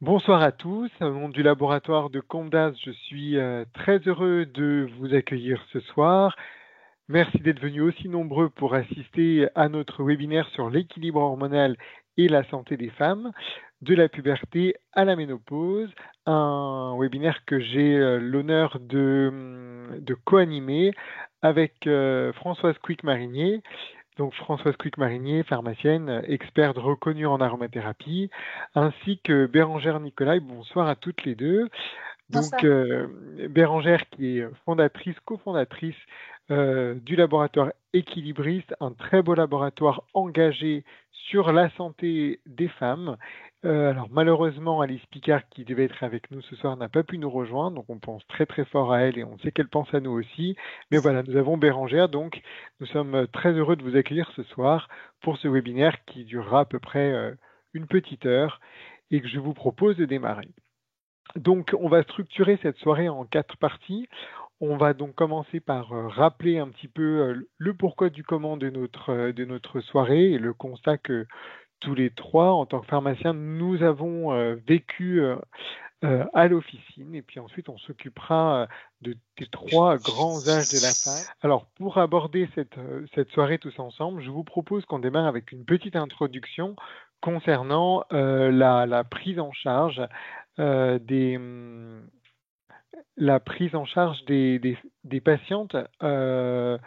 Bonsoir à tous. Au nom du laboratoire de Condas, je suis très heureux de vous accueillir ce soir. Merci d'être venus aussi nombreux pour assister à notre webinaire sur l'équilibre hormonal et la santé des femmes, de la puberté à la ménopause. Un webinaire que j'ai l'honneur de co-animer avec Françoise Quick-Marinier. Donc Françoise Quick-Marinier, pharmacienne, experte reconnue en aromathérapie, ainsi que Bérangère Nicolai. Bonsoir à toutes les deux. Donc Bonsoir. Bérangère qui est fondatrice, cofondatrice du laboratoire Équilibriste, un très beau laboratoire engagé sur la santé des femmes. Alors malheureusement, Alice Picard, qui devait être avec nous ce soir, n'a pas pu nous rejoindre, donc on pense très très fort à elle et on sait qu'elle pense à nous aussi. Mais voilà, nous avons Bérangère, donc nous sommes très heureux de vous accueillir ce soir pour ce webinaire qui durera à peu près une petite heure et que je vous propose de démarrer. Donc, on va structurer cette soirée en 4 parties. On va donc commencer par rappeler un petit peu le pourquoi du comment de notre soirée et le constat que tous les trois, en tant que pharmaciens, nous avons vécu à l'officine. Et puis ensuite, on s'occupera des 3 grands âges de la femme. Alors, pour aborder cette soirée tous ensemble, je vous propose qu'on démarre avec une petite introduction concernant la prise en charge des la prise en charge des patientes, que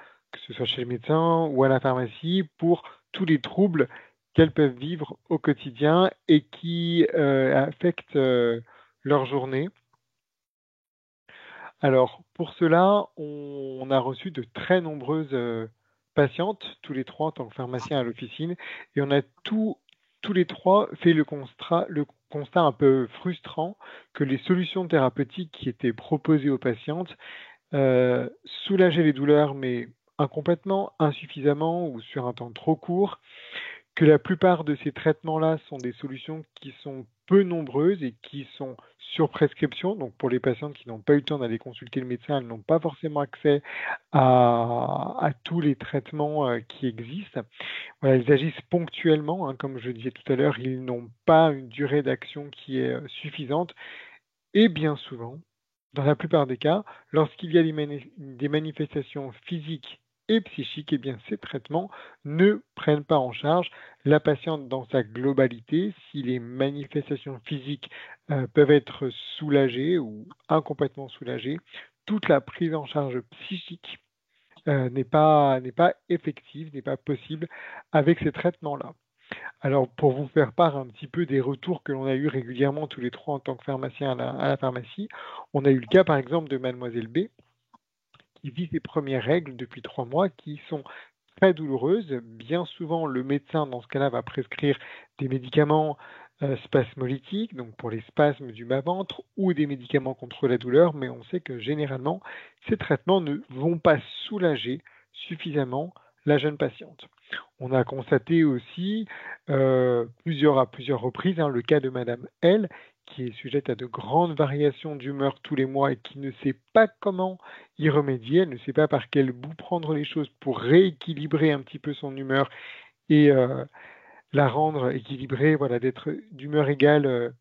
ce soit chez le médecin ou à la pharmacie, pour tous les troubles qu'elles peuvent vivre au quotidien et qui affectent leur journée. Alors, pour cela, on a reçu de très nombreuses patientes, tous les trois en tant que pharmaciens à l'officine, et on a tous les trois fait le constat un peu frustrant que les solutions thérapeutiques qui étaient proposées aux patientes soulageaient les douleurs, mais incomplètement, insuffisamment ou sur un temps trop court, que la plupart de ces traitements-là sont des solutions qui sont peu nombreuses et qui sont sur prescription. Donc pour les patientes qui n'ont pas eu le temps d'aller consulter le médecin, elles n'ont pas forcément accès à tous les traitements qui existent. Voilà, ils agissent ponctuellement, hein, comme je disais tout à l'heure, ils n'ont pas une durée d'action qui est suffisante. Et bien souvent, dans la plupart des cas, lorsqu'il y a des manifestations physiques et psychiques, eh bien, ces traitements ne prennent pas en charge la patiente dans sa globalité. Si les manifestations physiques peuvent être soulagées ou incomplètement soulagées, toute la prise en charge psychique n'est pas effective, n'est pas possible avec ces traitements-là. Alors, pour vous faire part un petit peu des retours que l'on a eu régulièrement tous les trois en tant que pharmacien à la pharmacie, on a eu le cas par exemple de Mademoiselle B qui vit ses premières règles depuis 3 mois qui sont très douloureuses. Bien souvent, le médecin dans ce cas-là va prescrire des médicaments spasmolytiques, donc pour les spasmes du bas-ventre, ou des médicaments contre la douleur, mais on sait que généralement, ces traitements ne vont pas soulager suffisamment la jeune patiente. On a constaté aussi à plusieurs reprises le cas de Madame L, qui est sujette à de grandes variations d'humeur tous les mois et qui ne sait pas comment y remédier, elle ne sait pas par quel bout prendre les choses pour rééquilibrer un petit peu son humeur et la rendre équilibrée, voilà, d'être d'humeur égale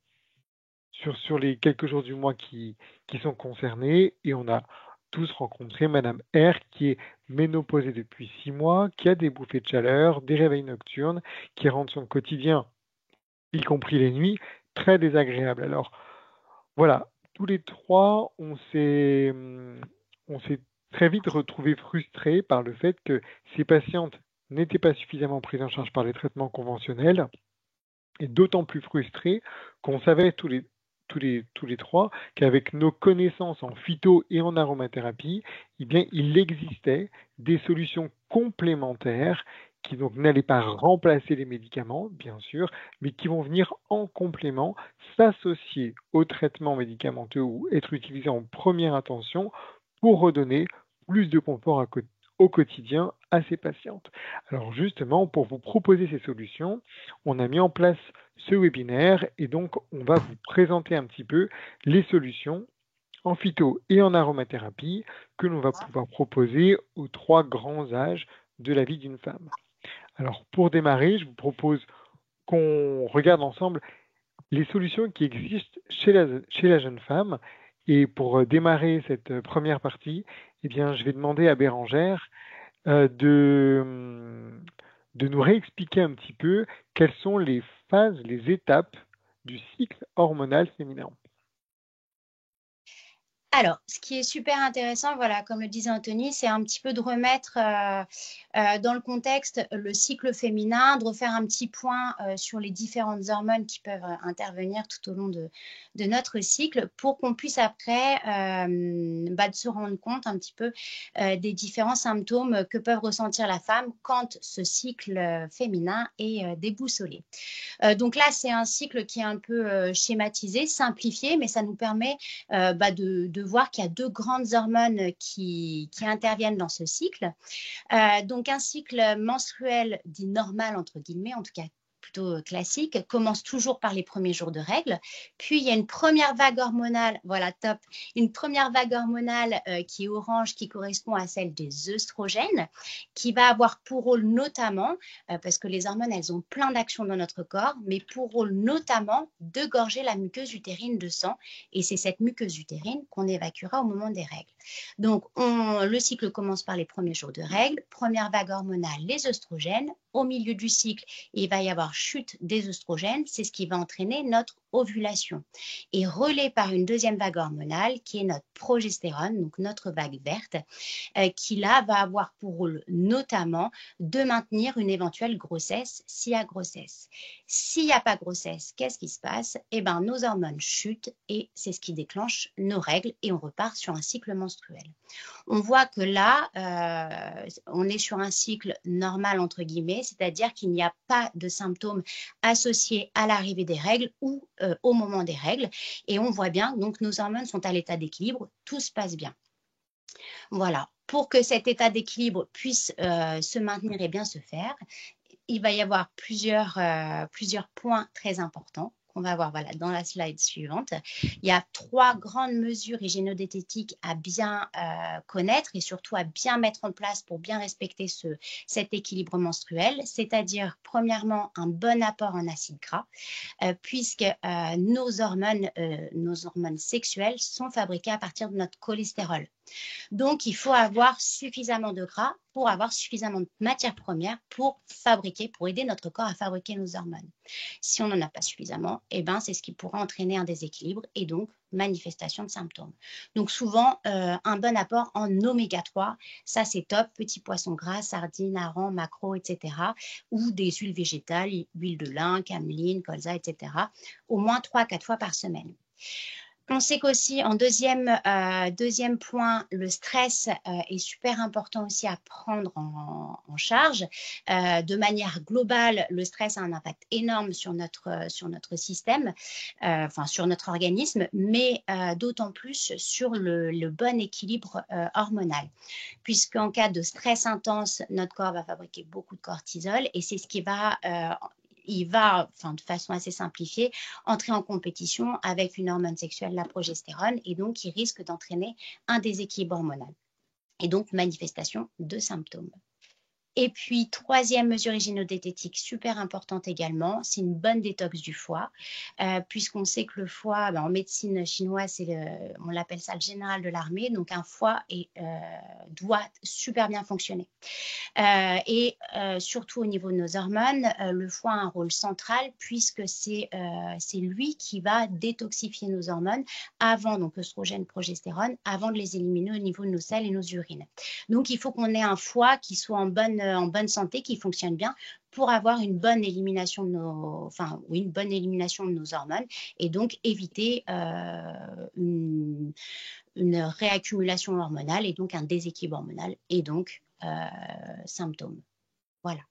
sur les quelques jours du mois qui sont concernés. Et on a tous rencontré Madame R, qui est ménopausée depuis 6 mois, qui a des bouffées de chaleur, des réveils nocturnes, qui rendent son quotidien, y compris les nuits, très désagréable. Alors voilà, tous les trois, on s'est très vite retrouvés frustrés par le fait que ces patientes n'étaient pas suffisamment prises en charge par les traitements conventionnels et d'autant plus frustrés qu'on savait tous les trois qu'avec nos connaissances en phyto et en aromathérapie, eh bien, il existait des solutions complémentaires qui donc n'allaient pas remplacer les médicaments, bien sûr, mais qui vont venir en complément, s'associer aux traitements médicamenteux ou être utilisés en première intention pour redonner plus de confort au quotidien à ces patientes. Alors justement, pour vous proposer ces solutions, on a mis en place ce webinaire et donc on va vous présenter un petit peu les solutions en phyto et en aromathérapie que l'on va pouvoir proposer aux 3 grands âges de la vie d'une femme. Alors pour démarrer, je vous propose qu'on regarde ensemble les solutions qui existent chez la jeune femme. Et pour démarrer cette première partie, eh bien, je vais demander à Bérangère de nous réexpliquer un petit peu quelles sont les phases, les étapes du cycle hormonal féminin. Alors, ce qui est super intéressant, voilà, comme le disait Anthony, c'est un petit peu de remettre dans le contexte le cycle féminin, de refaire un petit point sur les différentes hormones qui peuvent intervenir tout au long de notre cycle pour qu'on puisse après de se rendre compte un petit peu des différents symptômes que peuvent ressentir la femme quand ce cycle féminin est déboussolé. Donc là, c'est un cycle qui est un peu schématisé, simplifié, mais ça nous permet de voir qu'il y a deux grandes hormones qui interviennent dans ce cycle. Donc un cycle menstruel dit normal, entre guillemets, en tout cas plutôt classique, commence toujours par les premiers jours de règles. Puis il y a une première vague hormonale, voilà, top, une première vague hormonale qui est orange, qui correspond à celle des œstrogènes, qui va avoir pour rôle notamment, parce que les hormones, elles ont plein d'actions dans notre corps, mais pour rôle notamment de gorger la muqueuse utérine de sang. Et c'est cette muqueuse utérine qu'on évacuera au moment des règles. Donc, le cycle commence par les premiers jours de règles, première vague hormonale, les œstrogènes. Au milieu du cycle, il va y avoir chute des œstrogènes, c'est ce qui va entraîner notre ovulation. Et relais par une deuxième vague hormonale qui est notre progestérone, donc notre vague verte, qui là va avoir pour rôle notamment de maintenir une éventuelle grossesse s'il y a grossesse. S'il n'y a pas grossesse, qu'est-ce qui se passe? Eh bien, nos hormones chutent et c'est ce qui déclenche nos règles et on repart sur un cycle menstruel. On voit que là, on est sur un cycle normal, entre guillemets, c'est-à-dire qu'il n'y a pas de symptômes associés à l'arrivée des règles ou au moment des règles. Et on voit bien, donc nos hormones sont à l'état d'équilibre, tout se passe bien. Voilà. Pour que cet état d'équilibre puisse se maintenir et bien se faire, il va y avoir plusieurs points très importants qu'on va voir voilà, dans la slide suivante. Il y a 3 grandes mesures hygiéno-diététiques à bien connaître et surtout à bien mettre en place pour bien respecter cet équilibre menstruel, c'est-à-dire premièrement un bon apport en acides gras, puisque nos hormones sexuelles sont fabriquées à partir de notre cholestérol. Donc, il faut avoir suffisamment de gras pour avoir suffisamment de matières premières pour aider notre corps à fabriquer nos hormones. Si on n'en a pas suffisamment, eh ben, c'est ce qui pourra entraîner un déséquilibre et donc manifestation de symptômes. Donc, souvent, un bon apport en oméga 3, ça c'est top, petits poissons gras, sardines, harengs, maquereaux, etc. Ou des huiles végétales, huile de lin, cameline, colza, etc. Au moins 3-4 fois par semaine. On sait qu'aussi, en deuxième point, le stress est super important aussi à prendre en charge. De manière globale, le stress a un impact énorme sur notre système, sur notre organisme, mais d'autant plus sur le bon équilibre hormonal. Puisqu'en cas de stress intense, notre corps va fabriquer beaucoup de cortisol et c'est ce qui va de façon assez simplifiée, entrer en compétition avec une hormone sexuelle, la progestérone, et donc il risque d'entraîner un déséquilibre hormonal et donc manifestation de symptômes. Et puis, troisième mesure hygiéno-diététique super importante également, c'est une bonne détox du foie, puisqu'on sait que le foie, en médecine chinoise, on l'appelle ça le général de l'armée, donc un foie doit super bien fonctionner. Et surtout au niveau de nos hormones, le foie a un rôle central puisque c'est lui qui va détoxifier nos hormones avant, donc œstrogène, progestérone, avant de les éliminer au niveau de nos selles et nos urines. Donc il faut qu'on ait un foie qui soit en bonne santé, qui fonctionne bien pour avoir une bonne élimination de nos hormones et donc éviter une réaccumulation hormonale et donc un déséquilibre hormonal et donc symptômes. Voilà.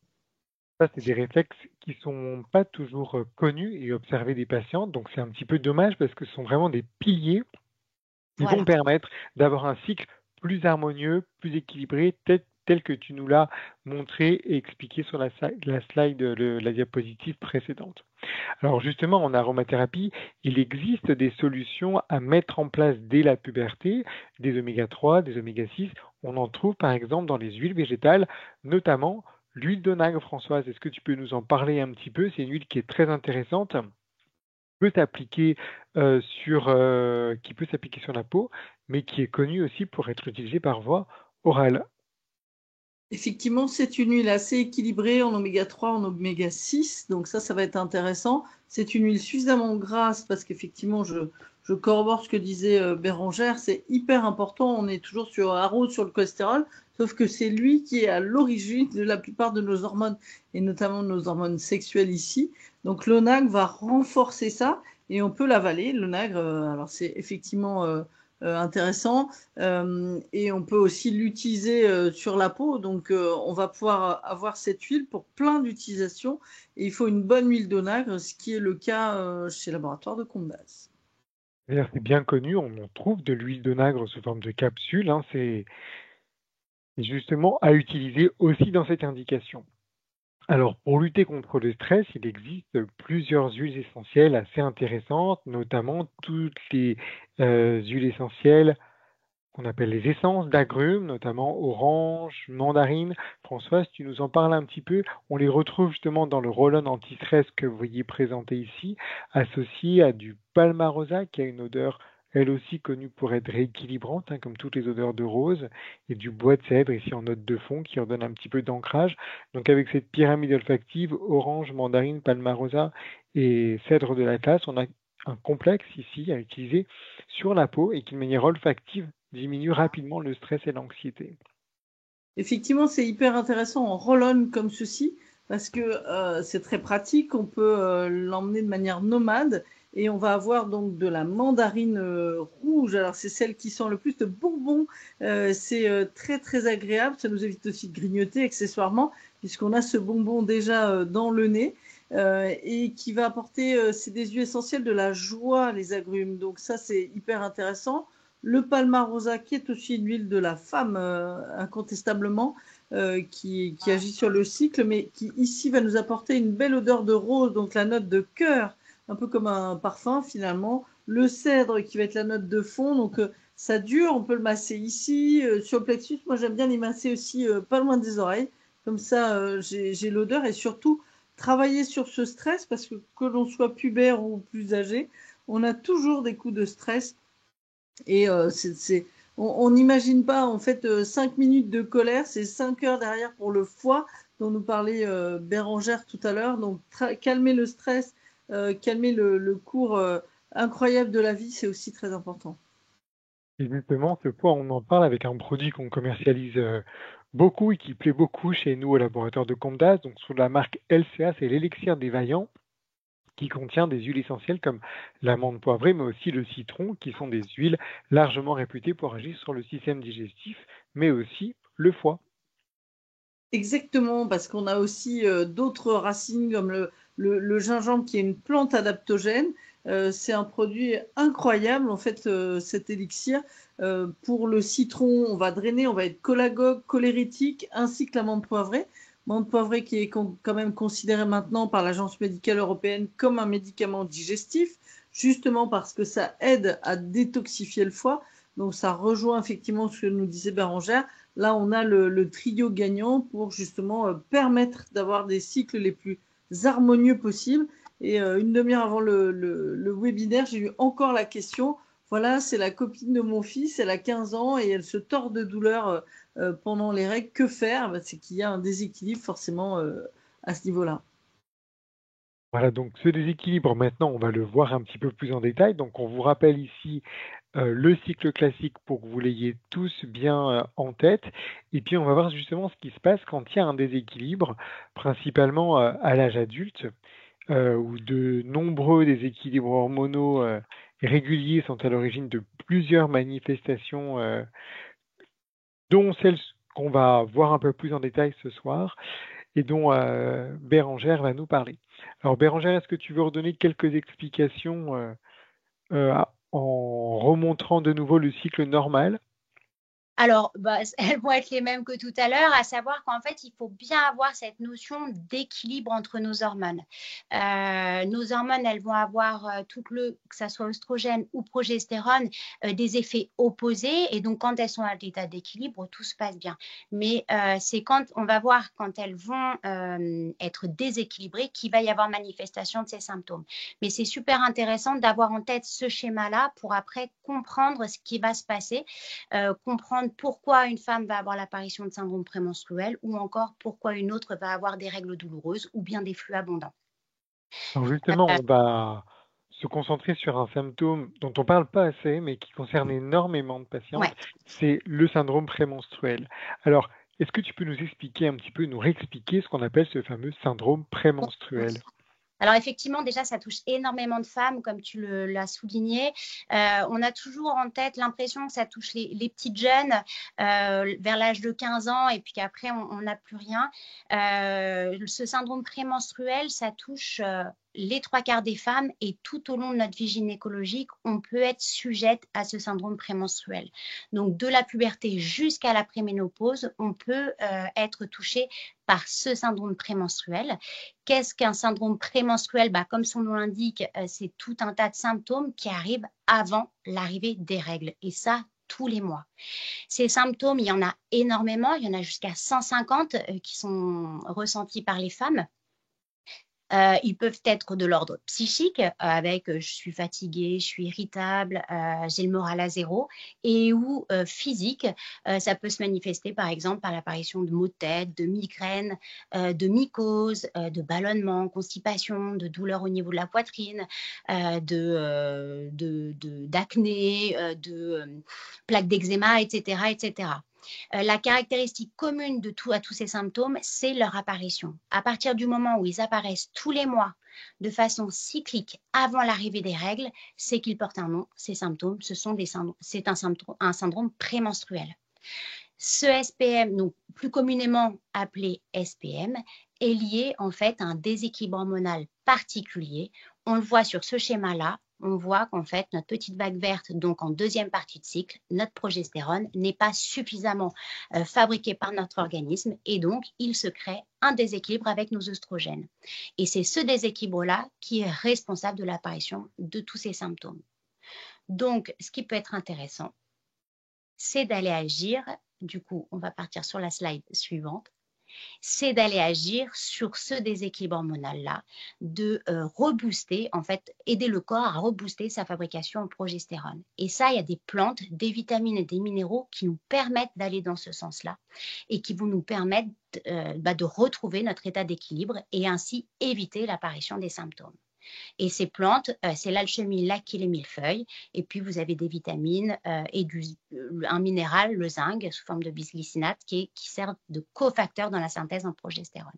Ça, c'est des réflexes qui sont pas toujours connus et observés des patientes, donc c'est un petit peu dommage parce que ce sont vraiment des piliers qui vont permettre d'avoir un cycle plus harmonieux, plus équilibré, tel que tu nous l'as montré et expliqué sur la slide, la diapositive précédente. Alors justement, en aromathérapie, il existe des solutions à mettre en place dès la puberté, des oméga 3, des oméga 6. On en trouve par exemple dans les huiles végétales, notamment l'huile d'onagre. Françoise, est-ce que tu peux nous en parler un petit peu? C'est une huile qui est très intéressante peut s'appliquer qui peut s'appliquer sur la peau, mais qui est connu aussi pour être utilisé par voie orale. Effectivement, c'est une huile assez équilibrée en oméga 3, en oméga 6, donc ça va être intéressant. C'est une huile suffisamment grasse parce qu'effectivement, je corrobore ce que disait Bérangère, c'est hyper important. On est toujours sur le cholestérol, sauf que c'est lui qui est à l'origine de la plupart de nos hormones, et notamment nos hormones sexuelles ici. Donc l'ONAG va renforcer ça, et on peut l'avaler. L'ONAG, alors c'est effectivement intéressant, et on peut aussi l'utiliser sur la peau. Donc on va pouvoir avoir cette huile pour plein d'utilisations, et il faut une bonne huile d'onagre, ce qui est le cas chez Laboratoire de Comte d'As. D'ailleurs, c'est bien connu, on en trouve de l'huile d'onagre sous forme de capsule, hein, c'est justement à utiliser aussi dans cette indication. Alors, pour lutter contre le stress, il existe plusieurs huiles essentielles assez intéressantes, notamment toutes les huiles essentielles qu'on appelle les essences d'agrumes, notamment orange, mandarine. Françoise, tu nous en parles un petit peu. On les retrouve justement dans le roll-on anti-stress que vous voyez présenté ici, associé à du palmarosa qui a une odeur elle aussi connue pour être rééquilibrante, hein, comme toutes les odeurs de rose, et du bois de cèdre ici en note de fond qui en donne un petit peu d'ancrage. Donc avec cette pyramide olfactive, orange, mandarine, palmarosa et cèdre de l'Atlas, on a un complexe ici à utiliser sur la peau et qui de manière olfactive diminue rapidement le stress et l'anxiété. Effectivement, c'est hyper intéressant en roll-on comme ceci, parce que c'est très pratique. On peut l'emmener de manière nomade, et on va avoir donc de la mandarine rouge. Alors c'est celle qui sent le plus de bonbons. C'est très très agréable. Ça nous évite aussi de grignoter accessoirement, puisqu'on a ce bonbon déjà dans le nez. Et qui va apporter, c'est des huiles essentielles de la joie, les agrumes. Donc ça, c'est hyper intéressant. Le palmarosa, qui est aussi une huile de la femme, incontestablement, qui agit sur le cycle, mais qui ici va nous apporter une belle odeur de rose, donc la note de cœur, un peu comme un parfum finalement. Le cèdre qui va être la note de fond, donc ça dure, on peut le masser ici, sur le plexus. Moi, j'aime bien les masser aussi pas loin des oreilles, comme ça j'ai l'odeur, et surtout travailler sur ce stress, parce que l'on soit pubère ou plus âgé, on a toujours des coups de stress. Et on n'imagine pas, en fait, 5 minutes de colère, c'est 5 heures derrière pour le foie, dont nous parlait Bérangère tout à l'heure. Donc, calmer le stress, calmer le cours incroyable de la vie, c'est aussi très important. Et justement, ce fois, on en parle avec un produit qu'on commercialise beaucoup et qui plaît beaucoup chez nous au laboratoire de Comte d'As. Donc, sous la marque LCA, c'est l'élixir des vaillants qui contient des huiles essentielles comme l'amande poivrée, mais aussi le citron, qui sont des huiles largement réputées pour agir sur le système digestif, mais aussi le foie. Exactement, parce qu'on a aussi d'autres racines comme le gingembre, qui est une plante adaptogène. C'est un produit incroyable, en fait, cet élixir. Pour le citron, on va drainer, on va être cholagogue, cholérétique, ainsi que l'amande poivrée. L'amande poivrée qui est quand même considérée maintenant par l'Agence médicale européenne comme un médicament digestif, justement parce que ça aide à détoxifier le foie. Donc ça rejoint effectivement ce que nous disait Bérangère. Là, on a le trio gagnant pour justement permettre d'avoir des cycles les plus harmonieux possibles. Et une demi-heure avant le webinaire, j'ai eu encore la question. Voilà, c'est la copine de mon fils, elle a 15 ans et elle se tord de douleur pendant les règles. Que faire? C'est qu'il y a un déséquilibre forcément à ce niveau-là. Voilà, donc ce déséquilibre, maintenant, on va le voir un petit peu plus en détail. Donc, on vous rappelle ici le cycle classique pour que vous l'ayez tous bien en tête. Et puis, on va voir justement ce qui se passe quand il y a un déséquilibre, principalement à l'âge adulte, où de nombreux déséquilibres hormonaux réguliers sont à l'origine de plusieurs manifestations, dont celles qu'on va voir un peu plus en détail ce soir et dont Bérangère va nous parler. Alors Bérangère, est-ce que tu veux redonner quelques explications en remontrant de nouveau le cycle normal? Alors, elles vont être les mêmes que tout à l'heure, à savoir qu'en fait, il faut bien avoir cette notion d'équilibre entre nos hormones. Nos hormones, elles vont avoir, que ça soit oestrogène ou progestérone, des effets opposés. Et donc, quand elles sont à l'état d'équilibre, tout se passe bien. Mais c'est quand on va voir quand elles vont être déséquilibrées qu'il va y avoir manifestation de ces symptômes. Mais c'est super intéressant d'avoir en tête ce schéma-là pour après comprendre ce qui va se passer, comprendre pourquoi une femme va avoir l'apparition de syndrome prémenstruel ou encore pourquoi une autre va avoir des règles douloureuses ou bien des flux abondants. Donc justement, on va se concentrer sur un symptôme dont on parle pas assez, mais qui concerne énormément de patientes, Ouais. c'est le syndrome prémenstruel. Alors, est-ce que tu peux nous expliquer un petit peu, nous réexpliquer ce qu'on appelle ce fameux syndrome prémenstruel? Alors effectivement, déjà, ça touche énormément de femmes, comme tu l'as souligné. On a toujours en tête l'impression que ça touche les petites jeunes vers l'âge de 15 ans et puis qu'après, on n'a plus rien. Ce syndrome prémenstruel, ça touche les 3/4 des femmes et tout au long de notre vie gynécologique, on peut être sujette à ce syndrome prémenstruel. Donc, de la puberté jusqu'à la préménopause, on peut être touché par ce syndrome prémenstruel. Qu'est-ce qu'un syndrome prémenstruel? Comme son nom l'indique, c'est tout un tas de symptômes qui arrivent avant l'arrivée des règles. Et ça, tous les mois. Ces symptômes, il y en a énormément. Il y en a jusqu'à 150 qui sont ressentis par les femmes. Ils peuvent être de l'ordre psychique, avec je suis fatiguée, je suis irritable, j'ai le moral à zéro, et ou physique. Ça peut se manifester par exemple par l'apparition de maux de tête, de migraines, de mycoses, de ballonnements, constipation, de douleurs au niveau de la poitrine, d'acné, de plaques d'eczéma, etc., etc. La caractéristique commune à tous ces symptômes, c'est leur apparition. À partir du moment où ils apparaissent tous les mois de façon cyclique avant l'arrivée des règles, c'est qu'ils portent un nom. Ces symptômes, c'est un syndrome prémenstruel. Ce SPM, donc plus communément appelé SPM, est lié en fait à un déséquilibre hormonal particulier. On le voit sur ce schéma-là. On voit qu'en fait, notre petite vague verte, donc en deuxième partie de cycle, notre progestérone n'est pas suffisamment fabriquée par notre organisme et donc il se crée un déséquilibre avec nos œstrogènes. Et c'est ce déséquilibre-là qui est responsable de l'apparition de tous ces symptômes. Donc, ce qui peut être intéressant, c'est d'aller agir. Du coup, on va partir sur la slide suivante. C'est d'aller agir sur ce déséquilibre hormonal-là, de rebooster, en fait, aider le corps à rebooster sa fabrication en progestérone. Et ça, il y a des plantes, des vitamines et des minéraux qui nous permettent d'aller dans ce sens-là et qui vont nous permettre de retrouver notre état d'équilibre et ainsi éviter l'apparition des symptômes. Et ces plantes, c'est l'alchimie, lac et les millefeuilles. Et puis, vous avez des vitamines et un minéral, le zinc, sous forme de bisglycinate, qui sert de cofacteur dans la synthèse en progestérone.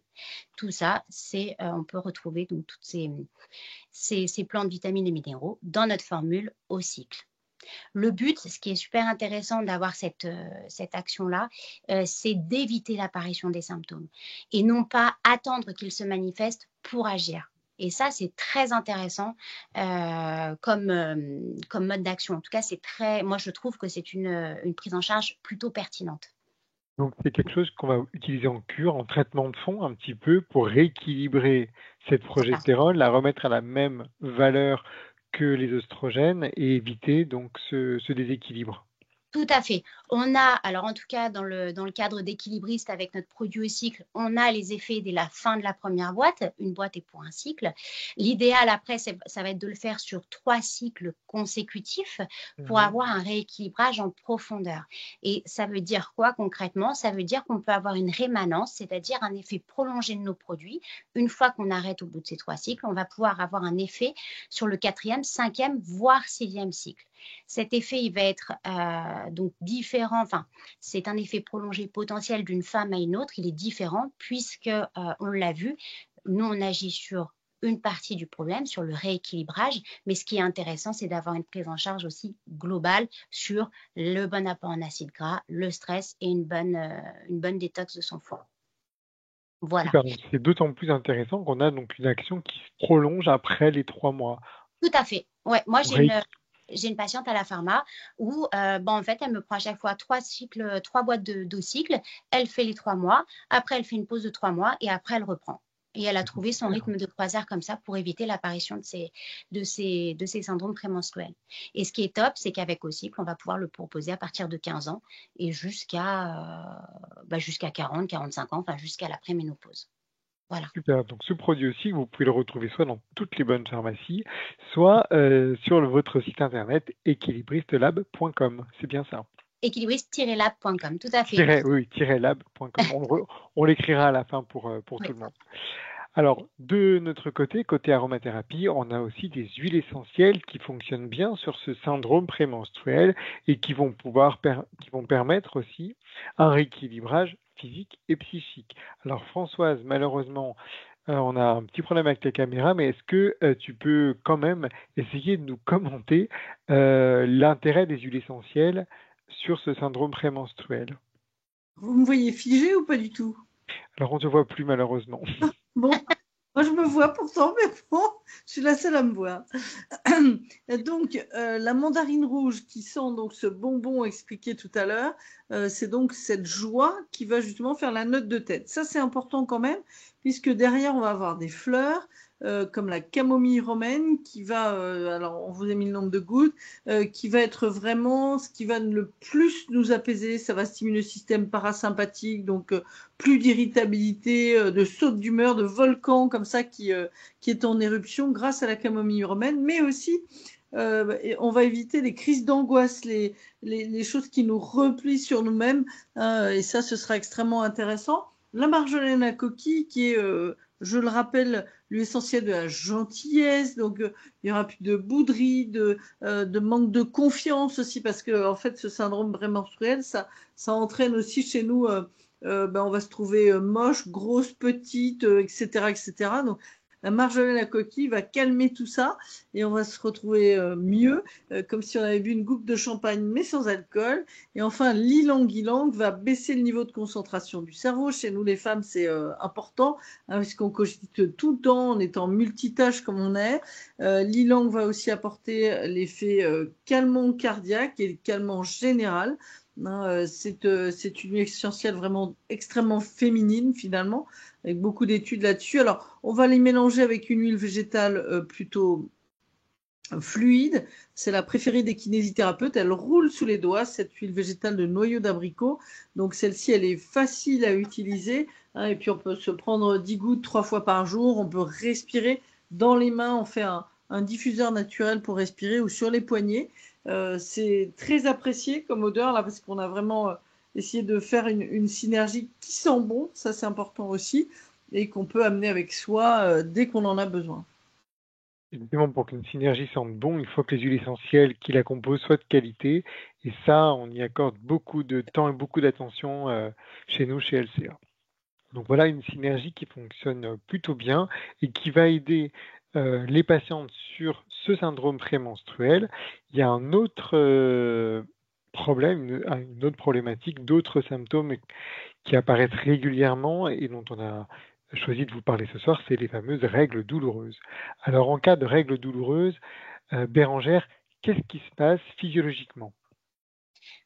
Tout ça, on peut retrouver donc, toutes ces plantes, vitamines et minéraux dans notre formule au cycle. Le but, ce qui est super intéressant d'avoir cette action-là, c'est d'éviter l'apparition des symptômes et non pas attendre qu'ils se manifestent pour agir. Et ça, c'est très intéressant comme mode d'action. En tout cas, moi, je trouve que c'est une prise en charge plutôt pertinente. Donc, c'est quelque chose qu'on va utiliser en cure, en traitement de fond, un petit peu, pour rééquilibrer cette progestérone, la remettre à la même valeur que les œstrogènes et éviter donc ce déséquilibre. Tout à fait. On a, alors en tout cas dans le cadre d'équilibriste avec notre produit au cycle, on a les effets dès la fin de la première boîte. Une boîte est pour un cycle. L'idéal après, ça va être de le faire sur 3 cycles consécutifs pour avoir un rééquilibrage en profondeur. Et ça veut dire quoi concrètement? Ça veut dire qu'on peut avoir une rémanence, c'est-à-dire un effet prolongé de nos produits. Une fois qu'on arrête au bout de ces 3 cycles, on va pouvoir avoir un effet sur le 4e, 5e, voire 6e cycle. Cet effet, il va être donc différent, enfin, c'est un effet prolongé potentiel d'une femme à une autre, il est différent puisque, on l'a vu, nous, on agit sur une partie du problème, sur le rééquilibrage, mais ce qui est intéressant, c'est d'avoir une prise en charge aussi globale sur le bon apport en acides gras, le stress et une bonne détox de son foie. Voilà. Super, donc c'est d'autant plus intéressant qu'on a donc une action qui se prolonge après les 3 mois. Tout à fait. Ouais, moi, j'ai une patiente à la pharma où en fait, elle me prend à chaque fois 3 boîtes de cycles. Elle fait les 3 mois. Après, elle fait une pause de 3 mois et après, elle reprend. Et elle a trouvé son rythme de croisière comme ça pour éviter l'apparition de ces syndromes prémenstruels. Et ce qui est top, c'est qu'avec Ocycle, on va pouvoir le proposer à partir de 15 ans et jusqu'à 40, 45 ans, enfin jusqu'à l'après-ménopause. Voilà. Super. Donc, ce produit aussi, vous pouvez le retrouver soit dans toutes les bonnes pharmacies, soit sur votre site internet équilibristelab.com. C'est bien ça. Équilibriste-lab.com, tout à fait. Oui, -lab.com. On l'écrira à la fin pour Oui. tout le monde. Alors, de notre côté aromathérapie, on a aussi des huiles essentielles qui fonctionnent bien sur ce syndrome prémenstruel et qui vont permettre aussi un rééquilibrage physique et psychique. Alors, Françoise, malheureusement, on a un petit problème avec la caméra, mais est-ce que tu peux quand même essayer de nous commenter l'intérêt des huiles essentielles sur ce syndrome prémenstruel? Vous me voyez figé ou pas du tout? Alors, on ne te voit plus malheureusement. Bon, moi je me vois pourtant, mais bon, je suis la seule à me voir. Donc, la mandarine rouge qui sent donc ce bonbon expliqué tout à l'heure, c'est donc cette joie qui va justement faire la note de tête. Ça, c'est important quand même, puisque derrière, on va avoir des fleurs, comme la camomille romaine, qui va, alors on vous a mis le nombre de gouttes, qui va être vraiment ce qui va le plus nous apaiser. Ça va stimuler le système parasympathique, donc plus d'irritabilité, de saute d'humeur, de volcan comme ça qui est en éruption grâce à la camomille romaine, mais aussi on va éviter les crises d'angoisse, les choses qui nous replient sur nous-mêmes, hein, et ça, ce sera extrêmement intéressant. La marjolaine à coquille qui est, je le rappelle, l'essentiel de la gentillesse, donc il y aura plus de bouderie, de manque de confiance aussi, parce que en fait, ce syndrome prémenstruel, ça entraîne aussi chez nous on va se trouver moche, grosse, petite, etc., etc. Donc, la marjolaine à coquille va calmer tout ça et on va se retrouver mieux, comme si on avait bu une goutte de champagne, mais sans alcool. Et enfin, l'ilang-ilang va baisser le niveau de concentration du cerveau. Chez nous, les femmes, c'est important, hein, puisqu'on cogite tout le temps, en étant multitâche comme on est. L'ilang va aussi apporter l'effet calmant cardiaque et calmant général. C'est une huile essentielle vraiment extrêmement féminine finalement, avec beaucoup d'études là-dessus. Alors, on va les mélanger avec une huile végétale plutôt fluide. C'est la préférée des kinésithérapeutes. Elle roule sous les doigts, cette huile végétale de noyau d'abricot. Donc, celle-ci, elle est facile à utiliser. Hein, et puis, on peut se prendre 10 gouttes 3 fois par jour. On peut respirer dans les mains. On fait un diffuseur naturel pour respirer ou sur les poignets. C'est très apprécié comme odeur là parce qu'on a vraiment essayé de faire une synergie qui sent bon, ça c'est important aussi, et qu'on peut amener avec soi dès qu'on en a besoin. Évidemment, pour qu'une synergie sente bon, il faut que les huiles essentielles qui la composent soient de qualité. Et ça, on y accorde beaucoup de temps et beaucoup d'attention chez nous, chez LCA. Donc voilà une synergie qui fonctionne plutôt bien et qui va aider les patientes sur ce syndrome prémenstruel. Il y a un autre problème, une autre problématique, d'autres symptômes qui apparaissent régulièrement et dont on a choisi de vous parler ce soir, c'est les fameuses règles douloureuses. Alors en cas de règles douloureuses, Bérangère, qu'est-ce qui se passe physiologiquement?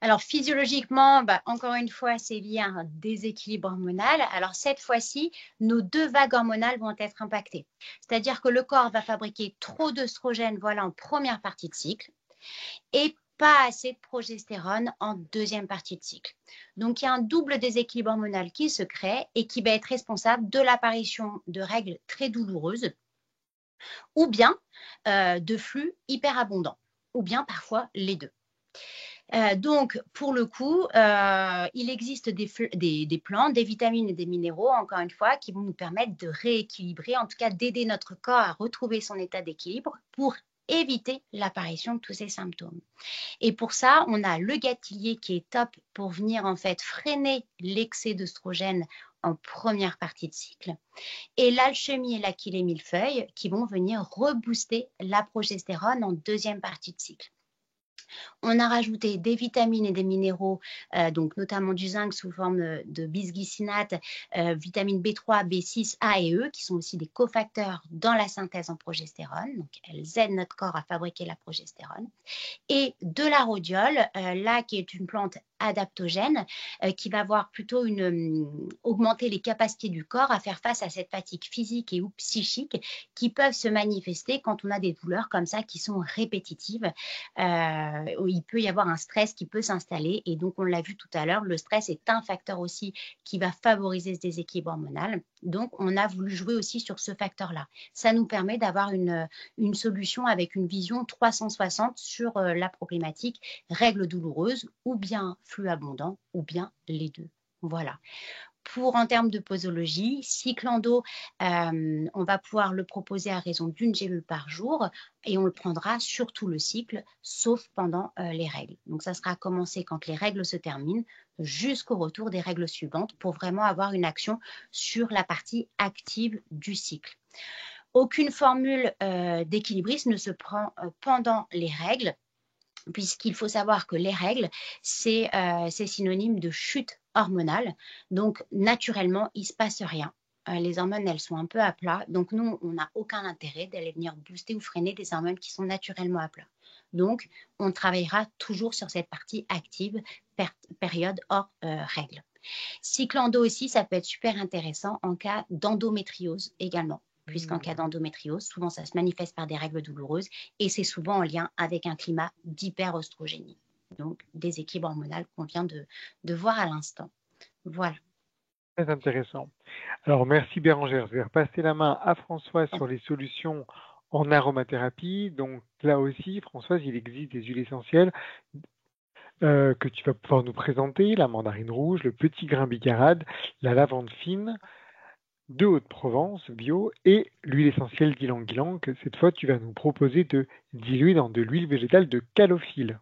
Alors physiologiquement, encore une fois, c'est lié à un déséquilibre hormonal. Alors cette fois-ci, nos 2 vagues hormonales vont être impactées. C'est-à-dire que le corps va fabriquer trop d'œstrogène, voilà, en première partie de cycle, et pas assez de progestérone en deuxième partie de cycle. Donc il y a un double déséquilibre hormonal qui se crée et qui va être responsable de l'apparition de règles très douloureuses ou bien de flux hyperabondants, ou bien parfois les deux. Donc, pour le coup, il existe des plantes, des vitamines et des minéraux, encore une fois, qui vont nous permettre de rééquilibrer, en tout cas d'aider notre corps à retrouver son état d'équilibre pour éviter l'apparition de tous ces symptômes. Et pour ça, on a le gâtillier qui est top pour venir en fait freiner l'excès d'œstrogène en première partie de cycle, et l'alchimie et l'achillée millefeuille qui vont venir rebooster la progestérone en deuxième partie de cycle. On a rajouté des vitamines et des minéraux, donc notamment du zinc sous forme de bisglycinate, vitamines B3, B6, A et E, qui sont aussi des cofacteurs dans la synthèse en progestérone. Donc, elles aident notre corps à fabriquer la progestérone. Et de la rhodiole, là, qui est une plante adaptogène, qui va avoir plutôt augmenter les capacités du corps à faire face à cette fatigue physique et ou psychique qui peuvent se manifester quand on a des douleurs comme ça qui sont répétitives. Il peut y avoir un stress qui peut s'installer et donc on l'a vu tout à l'heure, le stress est un facteur aussi qui va favoriser ce déséquilibre hormonal. Donc on a voulu jouer aussi sur ce facteur-là. Ça nous permet d'avoir une solution avec une vision 360 sur la problématique règles douloureuses ou bien flux abondant ou bien les deux. Voilà. En termes de posologie, cyclando, on va pouvoir le proposer à raison d'une gélule par jour et on le prendra sur tout le cycle, sauf pendant les règles. Donc, ça sera à commencer quand les règles se terminent jusqu'au retour des règles suivantes pour vraiment avoir une action sur la partie active du cycle. Aucune formule d'équilibrisme ne se prend pendant les règles, puisqu'il faut savoir que les règles, c'est synonyme de chute hormonale. Donc, naturellement, il ne se passe rien. Les hormones, elles sont un peu à plat. Donc, nous, on n'a aucun intérêt d'aller venir booster ou freiner des hormones qui sont naturellement à plat. Donc, on travaillera toujours sur cette partie active, période hors règles. Cyclando aussi, ça peut être super intéressant en cas d'endométriose également. Puisqu'en cas d'endométriose, souvent ça se manifeste par des règles douloureuses et c'est souvent en lien avec un climat d'hyperostrogénie, donc déséquilibre hormonal qu'on vient de voir à l'instant. Voilà. Très intéressant. Alors, merci Bérangère. Je vais repasser la main à Françoise sur les solutions en aromathérapie. Donc là aussi, Françoise, il existe des huiles essentielles que tu vas pouvoir nous présenter, la mandarine rouge, le petit grain bigarade, la lavande fine, de Haute-Provence bio et l'huile essentielle d'ylang-ylang que cette fois tu vas nous proposer de diluer dans de l'huile végétale de calophylle.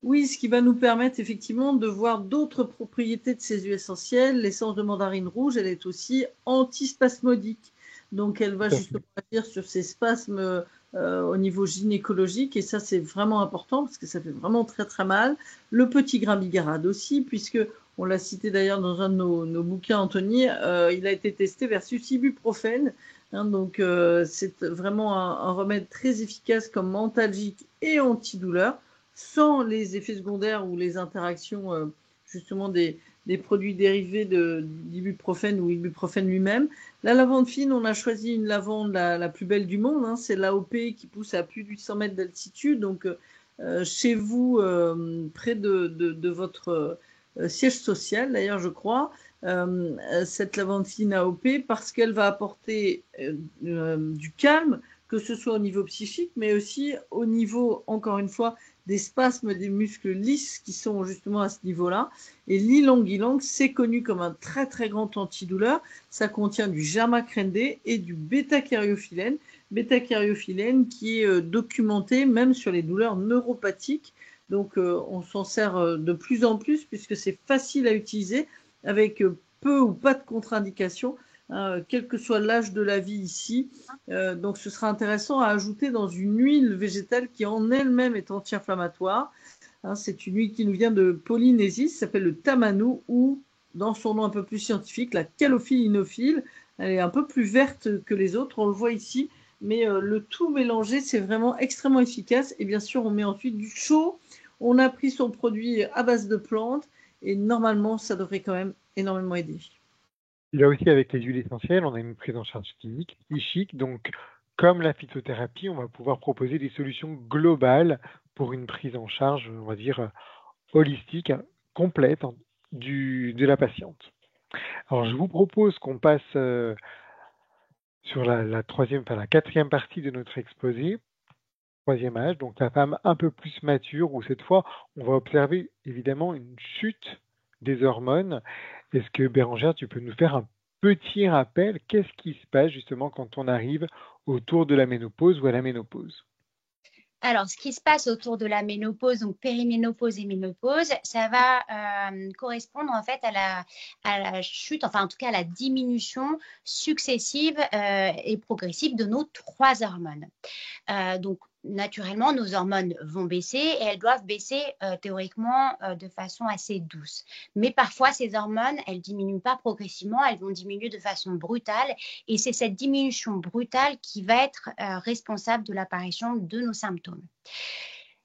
Oui, ce qui va nous permettre effectivement de voir d'autres propriétés de ces huiles essentielles. L'essence de mandarine rouge, elle est aussi antispasmodique. Donc, elle va justement agir sur ces spasmes au niveau gynécologique. Et ça, c'est vraiment important parce que ça fait vraiment très, très mal. Le petit grain bigarade aussi, puisque on l'a cité d'ailleurs dans un de nos bouquins, Anthony, il a été testé versus ibuprofène. Donc, c'est vraiment un remède très efficace comme antalgique et antidouleur, sans les effets secondaires ou les interactions justement des produits dérivés d'ibuprofène ou ibuprofène lui-même. La lavande fine, on a choisi une lavande la plus belle du monde, c'est l'AOP qui pousse à plus de 800 mètres d'altitude, donc chez vous, près de votre siège social d'ailleurs je crois, cette lavande fine AOP, parce qu'elle va apporter du calme, que ce soit au niveau psychique, mais aussi au niveau, encore une fois, des spasmes des muscles lisses qui sont justement à ce niveau-là. Et l'ylang-ylang, c'est connu comme un très très grand antidouleur. Ça contient du germacrindé et du bêta-caryophyllène. Bêta-caryophyllène qui est documenté même sur les douleurs neuropathiques. Donc on s'en sert de plus en plus puisque c'est facile à utiliser avec peu ou pas de contre-indications. Quel que soit l'âge de la vie ici. Donc ce sera intéressant à ajouter dans une huile végétale qui en elle-même est anti-inflammatoire. C'est une huile qui nous vient de Polynésie, ça s'appelle le tamanu, ou dans son nom un peu plus scientifique, la calophylle inophile. Elle est un peu plus verte que les autres, on le voit ici, mais le tout mélangé, c'est vraiment extrêmement efficace. Et bien sûr, on met ensuite du chaud. On a pris son produit à base de plantes et normalement, ça devrait quand même énormément aider. Là aussi, avec les huiles essentielles, on a une prise en charge clinique, psychique. Donc, comme la phytothérapie, on va pouvoir proposer des solutions globales pour une prise en charge, on va dire, holistique, complète de la patiente. Alors, je vous propose qu'on passe sur la quatrième partie de notre exposé, troisième âge, donc la femme un peu plus mature, où cette fois, on va observer évidemment une chute des hormones. Est-ce que Bérangère, tu peux nous faire un petit rappel? Qu'est-ce qui se passe justement quand on arrive autour de la ménopause ou à la ménopause? Alors, ce qui se passe autour de la ménopause, donc périménopause et ménopause, ça va correspondre en fait à la chute, enfin en tout cas à la diminution successive et progressive de nos 3 hormones. Donc, naturellement, nos hormones vont baisser et elles doivent baisser théoriquement de façon assez douce. Mais parfois, ces hormones, elles ne diminuent pas progressivement, elles vont diminuer de façon brutale et c'est cette diminution brutale qui va être responsable de l'apparition de nos symptômes.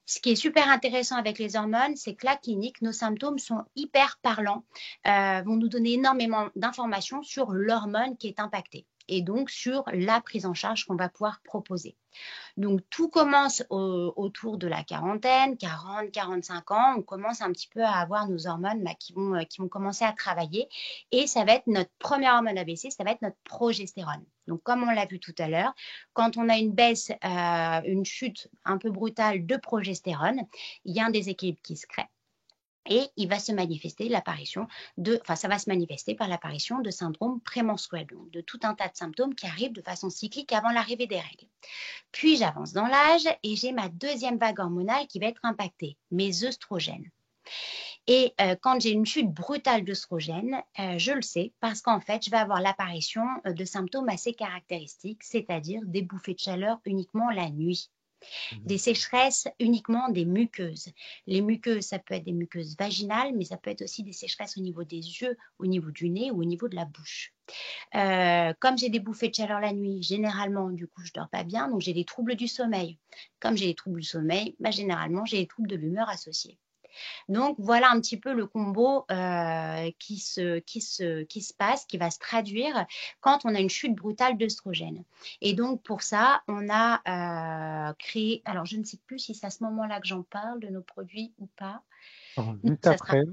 Ce qui est super intéressant avec les hormones, c'est que la clinique, nos symptômes sont hyper parlants, vont nous donner énormément d'informations sur l'hormone qui est impactée et donc sur la prise en charge qu'on va pouvoir proposer. Donc, tout commence autour de la quarantaine, 40, 45 ans. On commence un petit peu à avoir nos hormones qui vont commencer à travailler. Et ça va être notre première hormone à baisser, ça va être notre progestérone. Donc, comme on l'a vu tout à l'heure, quand on a une baisse, une chute un peu brutale de progestérone, il y a un déséquilibre qui se crée. Et il va se manifester ça va se manifester par l'apparition de syndromes prémenstruels, donc de tout un tas de symptômes qui arrivent de façon cyclique avant l'arrivée des règles. Puis j'avance dans l'âge et j'ai ma deuxième vague hormonale qui va être impactée, mes œstrogènes. Et quand j'ai une chute brutale d'œstrogènes, je le sais parce qu'en fait, je vais avoir l'apparition de symptômes assez caractéristiques, c'est-à-dire des bouffées de chaleur uniquement la nuit. Des sécheresses uniquement des muqueuses. Les muqueuses, ça peut être des muqueuses vaginales, mais ça peut être aussi des sécheresses au niveau des yeux, au niveau du nez ou au niveau de la bouche. Comme j'ai des bouffées de chaleur la nuit, généralement, du coup, je dors pas bien, donc j'ai des troubles du sommeil. Comme j'ai des troubles du sommeil, généralement, j'ai des troubles de l'humeur associés. Donc, voilà un petit peu le combo qui se passe, qui va se traduire quand on a une chute brutale d'œstrogène. Et donc, pour ça, on a créé, alors je ne sais plus si c'est à ce moment-là que j'en parle de nos produits ou pas. Juste après.